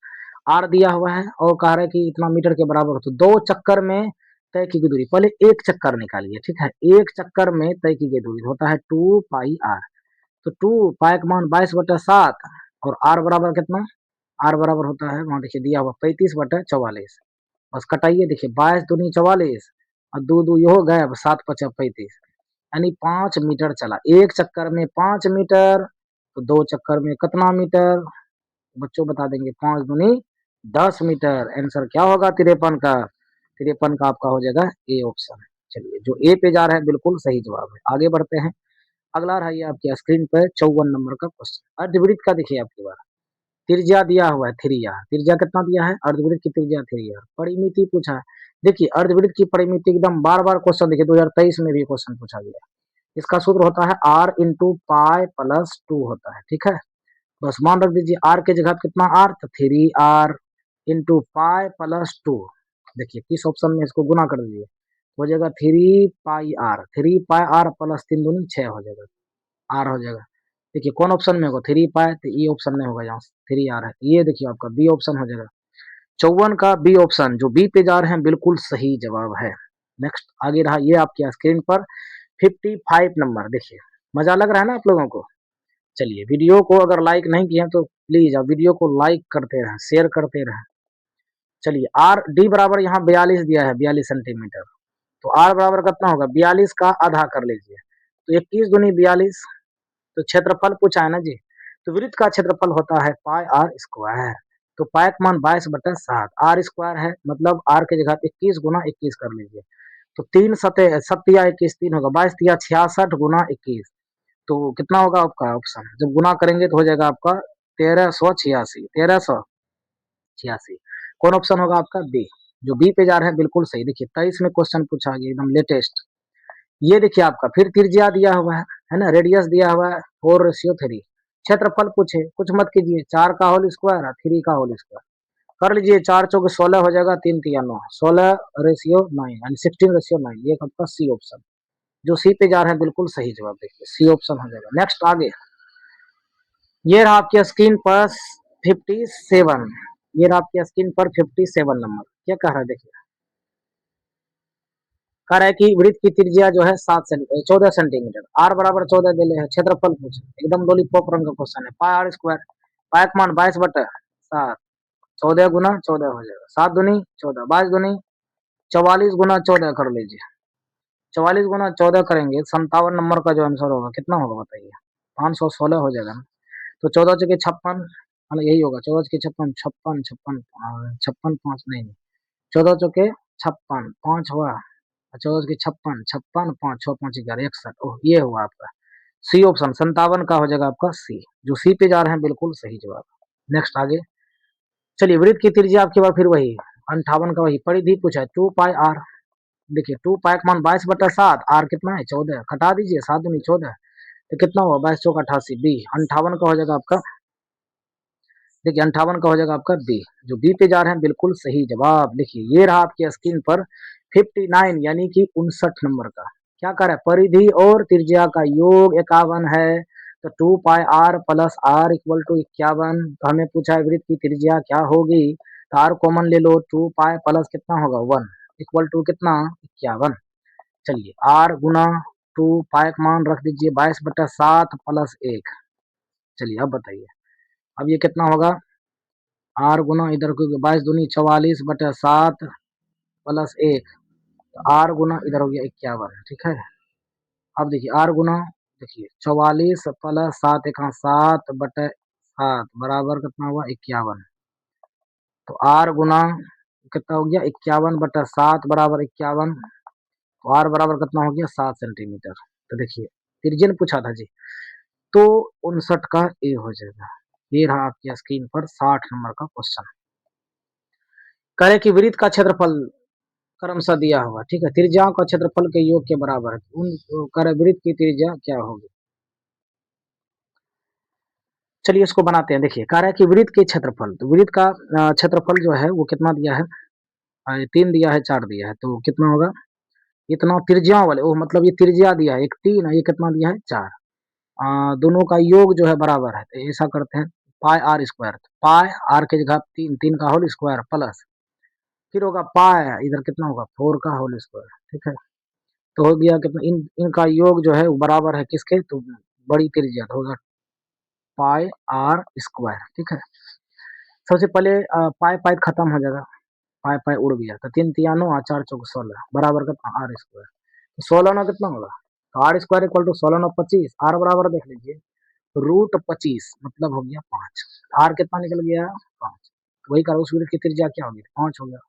आर दिया हुआ है और कह रहा है कि इतना मीटर के बराबर हो, तो 2 चक्कर में तय की गई दूरी, पहले एक चक्कर निकालिए, ठीक है, एक चक्कर में तय की गई दूरी होता है 2 पाई आर। तो 2 पाई का मान 22/7 और आर बराबर कितना, आर बराबर होता है वहां देखिए दिया हुआ 35/44, बस कटाइए, देखिए 22 दूनी 44 और 2 2 ये हो गए, अब 7 5 35, यानी 5 मीटर चला, एक चक्कर में 5 मीटर, तो 2 चक्कर में कितना मीटर, बच्चों बता देंगे, 5 दूनी 10 मीटर। आंसर क्या होगा 53 का, 53 का आपका हो जाएगा ए ऑप्शन। चलिए जो ए पे जा रहा है बिल्कुल सही जवाब है। आगे बढ़ते हैं, अगला रहा ये आपकी स्क्रीन पे 54 नंबर का क्वेश्चन, अर्धवृत्त का देखिए आपकी बार, त्रिज्या दिया हुआ है 3r, त्रिज्या कितना दिया है, अर्धवृत्त की त्रिज्या 3r, परिमिति पूछा है। देखिए अर्धवृत्त की परिमिति एकदम बार बार क्वेश्चन देखिए 2023 में भी क्वेश्चन पूछा गया, इसका सूत्र होता है r इंटू पाई प्लस 2 होता है, ठीक है। बस मान रख दीजिए r के जगह कितना r, तो 3r इंटू पाई प्लस 2, देखिए किस ऑप्शन में इसको गुना कर दीजिए, हो जाएगा 3 पाई r, 3 पाई r प्लस 3 दूनी 6 हो जाएगा, आर हो जाएगा। देखिए कौन ऑप्शन में होगा 3 पाए, तो ई ऑप्शन में होगा, यहाँ 3r है, ये देखिए आपका बी ऑप्शन हो जाएगा। 54 का बी ऑप्शन जो बी पे जा रहे हैं बिल्कुल सही जवाब है। नेक्स्ट आगे रहा ये आपके स्क्रीन पर 55 नंबर। देखिए मजा लग रहा है ना आप लोगों को। चलिए वीडियो को अगर लाइक नहीं किए तो प्लीज आप वीडियो को लाइक करते रहें, शेयर करते रहें। चलिए आर डी बराबर यहाँ 42 दिया है, 42 सेंटीमीटर। तो आर बराबर कितना होगा, 42 का आधा कर लीजिए। तो 21 दूनी 42। तो क्षेत्रफल पूछा है ना जी, तो वृत्त का क्षेत्रफल होता है पाई आर स्क्वायर। तो पाई का मान 22/7, आर स्क्वायर है मतलब आर की जगह 21 गुना 21 कर लीजिए। तो 3 सत्या 21 3 होगा, 22 66 गुना 21। तो कितना होगा आपका ऑप्शन, जब गुना करेंगे तो हो जाएगा आपका 1386, 1386। कौन ऑप्शन होगा आपका, बी। जो बी पे जा रहे हैं बिल्कुल सही। देखिए 23 में क्वेश्चन पूछा गया एकदम लेटेस्ट। ये देखिए आपका फिर त्रिज्या दिया हुआ है ना, रेडियस दिया हुआ है 4:3। क्षेत्रफल पूछे, कुछ मत कीजिए, 4 का होल स्क्वायर और 3 का होल स्क्वायर कर लीजिए। 4 चौके 16 हो जाएगा, 3 3 9, 16:9 यानी 16:9। ये आपका सी ऑप्शन। जो सी पे जा रहे हैं बिल्कुल सही जवाब, देखिए सी ऑप्शन हो जाएगा। नेक्स्ट आगे, ये रहा आपकी स्क्रीन पर 57। ये रहा आपकी स्क्रीन पर 57 नंबर। क्या कह रहा है देखिए, कह रहा है कि वृत्त की त्रिज्या जो है 14 सेंटीमीटर, आर बराबर 14 दे है, क्षेत्रफल पूछे, एकदम लॉलीपॉप रंग का क्वेश्चन है। पाई आर स्क्वायर, पाई का मान 22/7, 14 गुना 14 हो जाएगा, 7 दूनी 14, 22 दूनी 44 गुना 14 कर लीजिए। 44 गुना 14 करेंगे 57 नंबर का जो आंसर होगा कितना होगा बताइए, 516 हो जाएगा ना। तो 14 चौके 56, यही होगा 14 चौके 56, 56 56 56 5 नहीं, 14 चौके 56 5 हुआ, 14 के 56 56 5 6 5 11 61। ओह ये हुआ आपका सी ऑप्शन, 57 का हो जाएगा आपका सी। जो सी पे जा रहे हैं बिल्कुल सही जवाब। नेक्स्ट आगे, चलिए वृत्त की त्रिज्या आपके बार फिर वही 58 का, वही परिधि पूछा है 2 पाई आर। देखिए 2 पाई का मान 22/7, आर कितना है 14, घटा दीजिए 7 दूनी 14, तो कितना हुआ 22 चौक 88, बी 58 का हो जाएगा आपका। देखिए 58 का हो जाएगा आपका बी। जो बी पे जा रहे हैं बिल्कुल सही जवाब। देखिए ये रहा आपके स्क्रीन पर 59 यानी कि 59 नंबर का। क्या कर रहा है, परिधि और त्रिज्या का योग 51 है। तो 2 pi r plus r equal to 51। तो हमें पूछा है वृत्त की त्रिज्या क्या होगी, तो आर कॉमन ले लो, 2 पाई प्लस कितना होगा 1 इक्वल टू कितना 51। चलिए आर गुना 2 पाई का मान रख दीजिए 22/7 प्लस 1। चलिए अब बताइए, अब ये कितना होगा, आर गुना इधर को 22 दूनी 44/7 प्लस 1, तो आर गुना इधर हो गया 51। ठीक है, अब देखिए आर गुना, देखिए 44 प्लस 7 1 7/7 बराबर कितना हुआ 51। तो आर गुना कितना हो गया 51/7 बराबर 51। तो आर बराबर कितना हो गया 7 सेंटीमीटर। तो देखिए त्रिज्या पूछा था जी, तो 59 का ए हो जाएगा। ये रहा आपकी स्क्रीन पर 60 नंबर का क्वेश्चन। करे कि वृत्त का क्षेत्रफल क्रमशः दिया हुआ, ठीक है, त्रिज्याओं का क्षेत्रफल के योग के बराबर है। उन करे वृत्त की त्रिज्या क्या होगी। चलिए इसको बनाते हैं। देखिए कह रहा है कि वृत्त के क्षेत्रफल, तो वृत्त का क्षेत्रफल जो है वो कितना दिया है, 3 दिया है 4 दिया है, तो कितना होगा इतना त्रिज्याओं वाले, ओ मतलब ये त्रिज्या दिया है एक 3 है, ये कितना दिया है 4। दोनों का योग जो है बराबर है, तो ऐसा करते हैं pi are square, pi are के जगह 3 3 का होल स्क्वायर प्लस फिर होगा पाई इधर कितना होगा 4 का होल स्क्वायर। ठीक है, तो हो गया कितना, इनका योग जो है वो बराबर है किसके, तो बड़ी त्रिज्या, तो होगा पाई आर स्क्वायर। ठीक है, सबसे पहले पाई पाई खत्म हो जाएगा, पाई पाई उड़ गया, तो 3 3 9 4 चौक 16 बराबर कितना आर स्क्वायर। तो 16 9 कितना होगा, तो R square equal to 16 9 25, R बराबर देख लीजिए √25 मतलब हो गया 5। आर कितना निकल गया 5, वही करो उस वृत्त की त्रिज्या क्या होगी 5 हो गया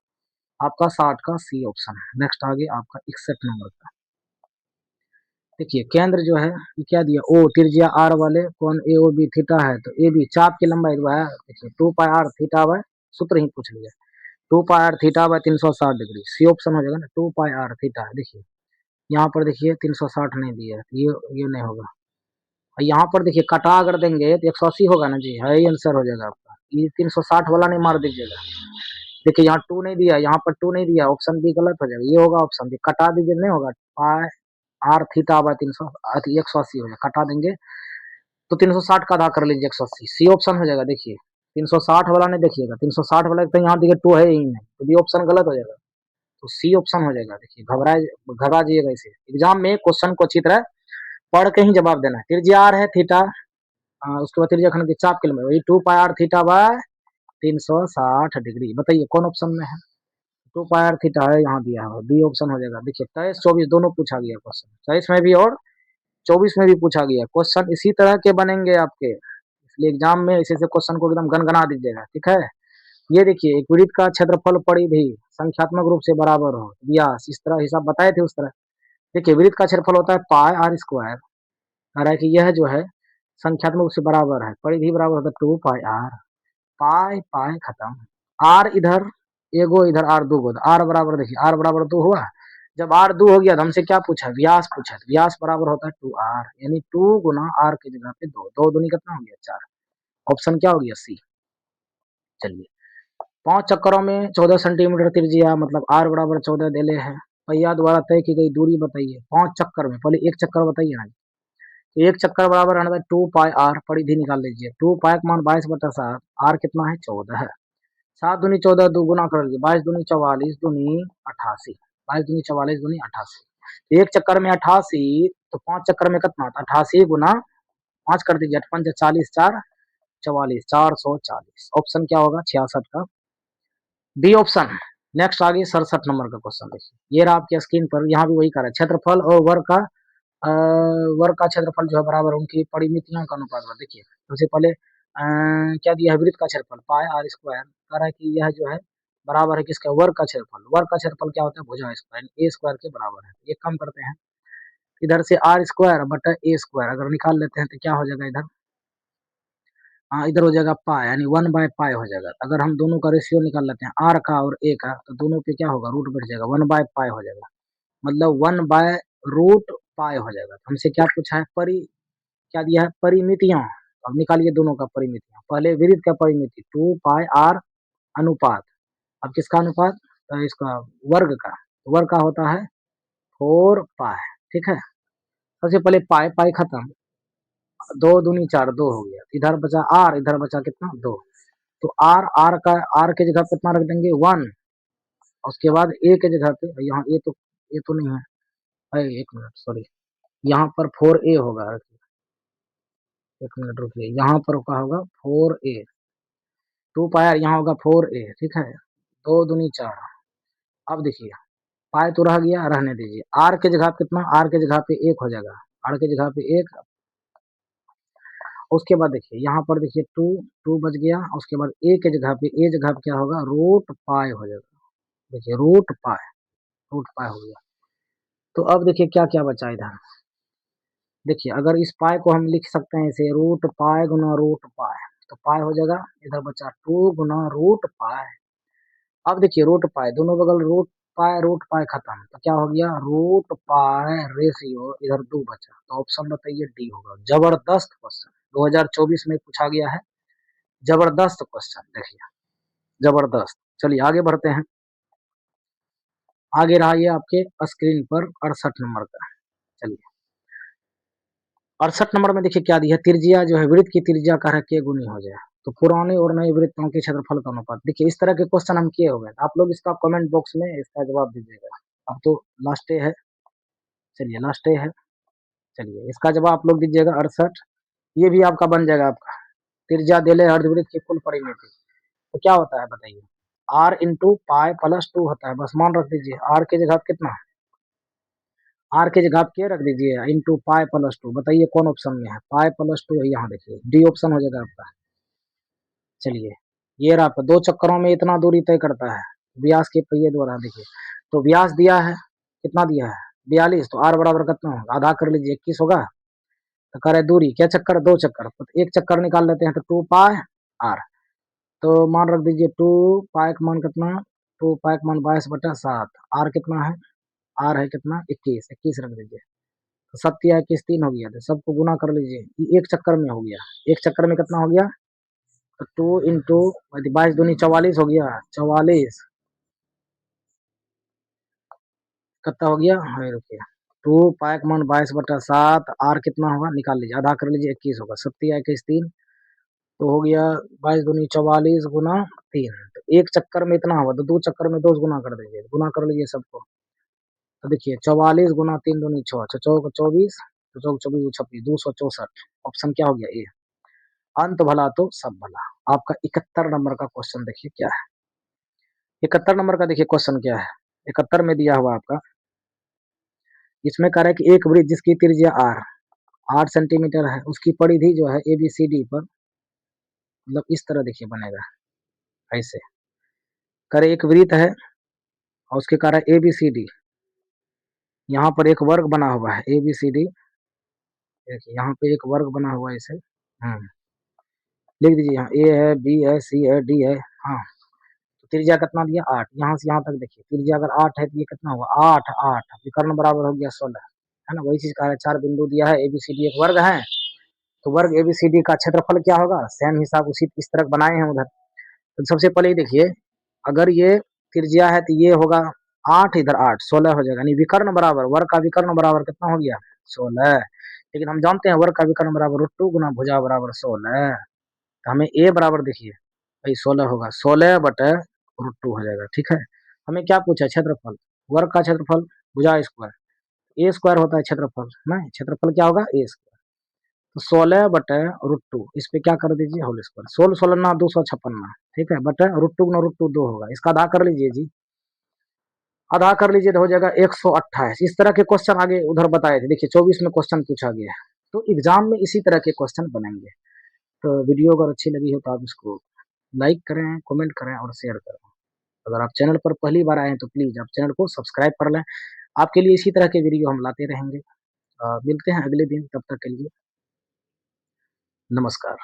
आपका 60 का सी ऑप्शन। नेक्स्ट आगे आपका 61 नंबर का। देखिए केंद्र जो है ये क्या दिया, ओ त्रिज्या आर वाले कौन ए ओ बी थीटा है, तो ए बी चाप की लंबाई जो है, देखिए 2 पाई आर थीटा बाय, सूत्र ही पूछ लिया, 2 pi r theta by 360 degree, C option हो जाएगा ना 2 पाई आर थीटा। देखिए यहाँ पर देखिए 360 नहीं दिया है, ये नहीं होगा। और यहाँ पर देखिए कटा अगर देंगे तो 180 होगा ना जी, है आंसर हो जाएगा आपका। ये 360 वाला नहीं मार दीजिएगा। देखिए यहाँ 2 नहीं दिया, यहाँ पर 2 नहीं दिया, ऑप्शन बी गलत हो जाएगा, ये होगा ऑप्शन बी, कटा दीजिए नहीं होगा, पाई आर थीटा बाय 300 180 हो जाएगा, कटा देंगे तो 360 का आधा कर लीजिए 180, सी ऑप्शन हो जाएगा। देखिए 360 वाला नहीं देखिएगा, 360 वाला तो यहाँ देखिए 2 है ही नहीं, तो बी ऑप्शन गलत हो जाएगा। तो सी ऑप्शन हो जाएगा। देखिए घबरा जाइएगा इसे, एग्जाम में क्वेश्चन को अच्छी तरह पढ़ के ही जवाब देना है। त्रिज्या आर है थीटा, उसके बाद त्रिज्या खंड की चाप के लिए वही 2 pi r theta by 360 degree. बताइए कौन ऑप्शन में है? 2 पाई आर थीटा है, यहाँ दिया है, बी ऑप्शन हो जाएगा। देखिए 23 24 दोनों पूछा गया क्वेश्चन, 23 में भी और 24 में भी पूछा गया क्वेश्चन। इसी तरह के बनेंगे आपके, इसलिए एग्जाम में ऐसे ऐसे क्वेश्चन को एकदम गनगना दीजिएगा, ठीक है। ये देखिए एक वृत्त का क्षेत्रफल परिधि संख्यात्मक रूप से बराबर हो व्यास, इस तरह हिसाब बताए थे उस तरह। देखिए वृत्त का क्षेत्रफल होता है पाई आर स्क्वायर, कह रहा है कि यह जो है संख्यात्मक रूप से बराबर है, परिधि बराबर होता है 2 पाई आर, पाई पाई खत्म, आर इधर एगो इधर आर दो गो, आर बराबर देखिए आर बराबर 2 हुआ। जब आर 2 हो गया तो हमसे क्या पूछा, व्यास पूछा, तो व्यास बराबर होता है 2 आर, यानी 2 गुना आर की जगह पे 2, 2 दूनी कितना हो गया 4, ऑप्शन क्या हो गया सी। चलिए 5 चक्करों में 14 सेंटीमीटर त्रिज्या, मतलब आर बराबर 14 देले है। पहिया द्वारा तय की गई दूरी बताइए 5 चक्कर में, पहले एक चक्कर बताइए ना। तो एक चक्कर बराबर है 2 पाई आर, परिधि निकाल लीजिए, 2 पाई का मान 22/7, आर कितना है 14 है, 7 दूनी 14, दो गुना कर लीजिए, 22 दूनी 44 दूनी 88, 22 दूनी 44 दूनी 88, एक चक्कर में 88, तो 5 चक्कर में कितना, 88 गुना 5 कर दीजिए, 8 5 40, 4 44, 440, ऑप्शन क्या होगा 66 का बी ऑप्शन। नेक्स्ट आगे 67 नंबर का क्वेश्चन देखिए, ये रहा आपके स्क्रीन पर, यहाँ भी वही कर रहा है, क्षेत्रफल और वर्ग का क्षेत्रफल जो है बराबर उनकी परिमितियों का अनुपात। देखिए सबसे पहले क्या दिया है, वृत्त का क्षेत्रफल पाई आर स्क्वायर, कह रहा है कि यह जो है बराबर है किसका, वर्ग का क्षेत्रफल, वर्ग का क्षेत्रफल क्या होता है भुजा स्क्वायर, ए स्क्वायर के बराबर है। एक काम करते हैं, इधर से आर स्क्वायर बटा ए स्क्वायर अगर निकाल लेते हैं तो क्या हो जाएगा इधर, हाँ इधर हो जाएगा पाई, यानी 1/पाई हो जाएगा। अगर हम दोनों का रेशियो निकाल लेते हैं आर का और ए का, तो दोनों पे क्या होगा, रूट बैठ जाएगा, 1/पाई हो जाएगा, मतलब 1/√पाई हो जाएगा। तो हमसे क्या पूछा है, क्या दिया है, परिमितियां। अब निकालिए दोनों का परिमितियां, पहले वृत्त का परिमिति 2 पाई आर अनुपात, अब किसका अनुपात, तो इसका वर्ग का, वर्ग का होता है 4 पाई, ठीक है। सबसे पहले पाई पाई खत्म, 2 दूनी 4, 2 हो गया, इधर बचा आर, इधर बचा कितना 2, तो आर आर का आर के जगह पे कितना रख देंगे 1, उसके बाद ए के जगह पे, यहाँ ए तो नहीं है, एक मिनट सॉरी, यहाँ पर 4a होगा, एक मिनट रुकिए, यहाँ पर क्या होगा 4a, 2 पायर यहाँ होगा 4a, ठीक है, 2 दूनी 4। अब देखिए पाए तो रह गया, रहने दीजिए, आर के जगह पे कितना, आर के जगह पे 1 हो जाएगा, आर के जगह पे 1, उसके बाद देखिए यहाँ पर देखिए 2 2 बच गया, उसके बाद ए के जगह पे, ए जगह पे क्या होगा रूट पाए हो जाएगा, देखिए रूट पाए हो गया। तो अब देखिए क्या क्या बचा इधर, देखिए अगर इस पाए को हम लिख सकते हैं इसे रूट पाए गुना रूट पाए, तो पाए हो जाएगा, इधर बचा 2 गुना रूट पाए। अब देखिए रूट पाए दोनों बगल रूट पाए खत्म, तो क्या हो गया रूट पाए रेशियो, इधर 2 बचा, तो ऑप्शन बताइए डी होगा। जबरदस्त क्वेश्चन 2024 में पूछा गया है, जबरदस्त क्वेश्चन देखिए, जबरदस्त। चलिए आगे बढ़ते हैं, आगे रहा ये आपके स्क्रीन पर 68 नंबर का। चलिए 68 नंबर में देखिए क्या दिया है, त्रिज्या जो है वृत्त की त्रिज्या का के गुनी हो जाए, तो पुराने और नए वृत्तों के क्षेत्रफल का अनुपात। देखिए इस तरह के क्वेश्चन हम किए हुए हैं, आप लोग इसका कमेंट बॉक्स में इसका जवाब दीजिएगा। अब तो लास्ट डे है, चलिए लास्ट डे है, चलिए इसका जवाब आप लोग दीजिएगा 68, ये भी आपका बन जाएगा आपका, त्रिज्या देले अर्धवृत्त की कुल परिमिति, तो क्या होता है बताइए, आर इंटू पाई प्लस 2 होता है, बस मान रख दीजिए, आर के जगह कितना, आर के जगह के रख दीजिए इंटू पाई प्लस 2, बताइए कौन ऑप्शन में है, पाई प्लस 2 है, यहाँ देखिए डी ऑप्शन हो जाएगा आपका। चलिए ये रहा आपका, 2 चक्करों में इतना दूरी तय करता है व्यास के पहिए द्वारा। देखिए तो व्यास दिया है, कितना दिया है 42, तो आर बराबर कितना होगा, आधा कर लीजिए 21 होगा, तो करे दूरी क्या चक्कर 2 चक्कर, तो एक चक्कर निकाल लेते हैं, तो 2 पाई आर, तो मान रख दीजिए 2 पाई का मान कितना, 2 पाई का मान 22/7, आर कितना है, आर है कितना 21, 21 रख दीजिए, तो 7 या 21 3 हो गया, तो सबको गुना कर लीजिए, ये एक चक्कर में हो गया, एक चक्कर में कितना हो गया, तो 2 इंटू 22 दूनी 44 हो गया, 44 कितना हो गया, हाँ रुकिए, 2 पाई का मान 22/7, आर कितना होगा निकाल लीजिए, आधा कर लीजिए 21 होगा, 7 या 21 3, तो हो गया 22 दूनी 44 गुना 3, तो एक चक्कर में इतना हुआ, तो 2 चक्कर में 2 गुना कर दीजिए, गुना कर लीजिए सबको। तो देखिए 44 गुना 3 दूनी 6, 6 चौक 24, तो चौक 24 26, 264। ऑप्शन क्या हो गया ए। अंत भला तो सब भला। आपका 71 नंबर का क्वेश्चन देखिए क्या है। 71 नंबर का देखिए क्वेश्चन क्या है। 71 में दिया हुआ आपका, इसमें कह रहा है कि एक वृत्त जिसकी त्रिज्या आर 8 सेंटीमीटर है, उसकी परिधि जो है एबीसीडी पर, मतलब इस तरह देखिए बनेगा, ऐसे करे एक वृत्त है और उसके कारण एबीसीडी, यहाँ पर एक वर्ग बना हुआ है एबीसीडी, देखिए यहाँ पे एक वर्ग बना हुआ है इसे, लिख दीजिए यहाँ ए है, बी है, सी है, डी है। हाँ, तो त्रिज्या कितना दिया 8, यहाँ से यहाँ तक देखिए त्रिज्या अगर 8 है तो ये कितना हुआ 8 8, विकर्ण बराबर हो गया 16, है ना। वही चीज कह रहा है, 4 बिंदु दिया है, एबीसीडी एक वर्ग है, तो वर्ग एबीसीडी का क्षेत्रफल क्या होगा, सेम हिसाब उसी इस तरह बनाए हैं उधर। तो सबसे पहले ही देखिए, अगर ये त्रिज्या है तो ये होगा 8, इधर 8, 16 हो जाएगा, यानी विकर्ण बराबर, वर्ग का विकर्ण बराबर कितना हो गया 16। लेकिन हम जानते हैं वर्ग का विकर्ण बराबर √2 गुना भुजा बराबर 16, तो हमें ए बराबर देखिए भाई 16 होगा, 16 बटे √2 हो जाएगा, ठीक है। हमें क्या पूछा, क्षेत्रफल, वर्ग का क्षेत्रफल भुजा स्क्वायर, ए स्क्वायर होता है क्षेत्रफल, नहीं क्षेत्रफल क्या होगा ए स्क्वायर, तो 16 बटे √2, इस पे क्या कर दीजिए होल स्क्वायर, 16 16 ना 256, ठीक है, बटे √2 गुना √2 2 होगा, इसका आधा कर लीजिए जी, आधा कर लीजिए तो हो जाएगा 128। इस तरह के क्वेश्चन आगे उधर बताए थे, देखिए 24 में क्वेश्चन पूछा गया है, तो एग्जाम में इसी तरह के क्वेश्चन बनेंगे। तो वीडियो अगर अच्छी लगी हो तो आप इसको लाइक करें, कमेंट करें और शेयर करें। अगर आप चैनल पर पहली बार आए हैं तो प्लीज आप चैनल को सब्सक्राइब कर लें, आपके लिए इसी तरह के वीडियो हम लाते रहेंगे। मिलते हैं अगले दिन, तब तक के लिए नमस्कार।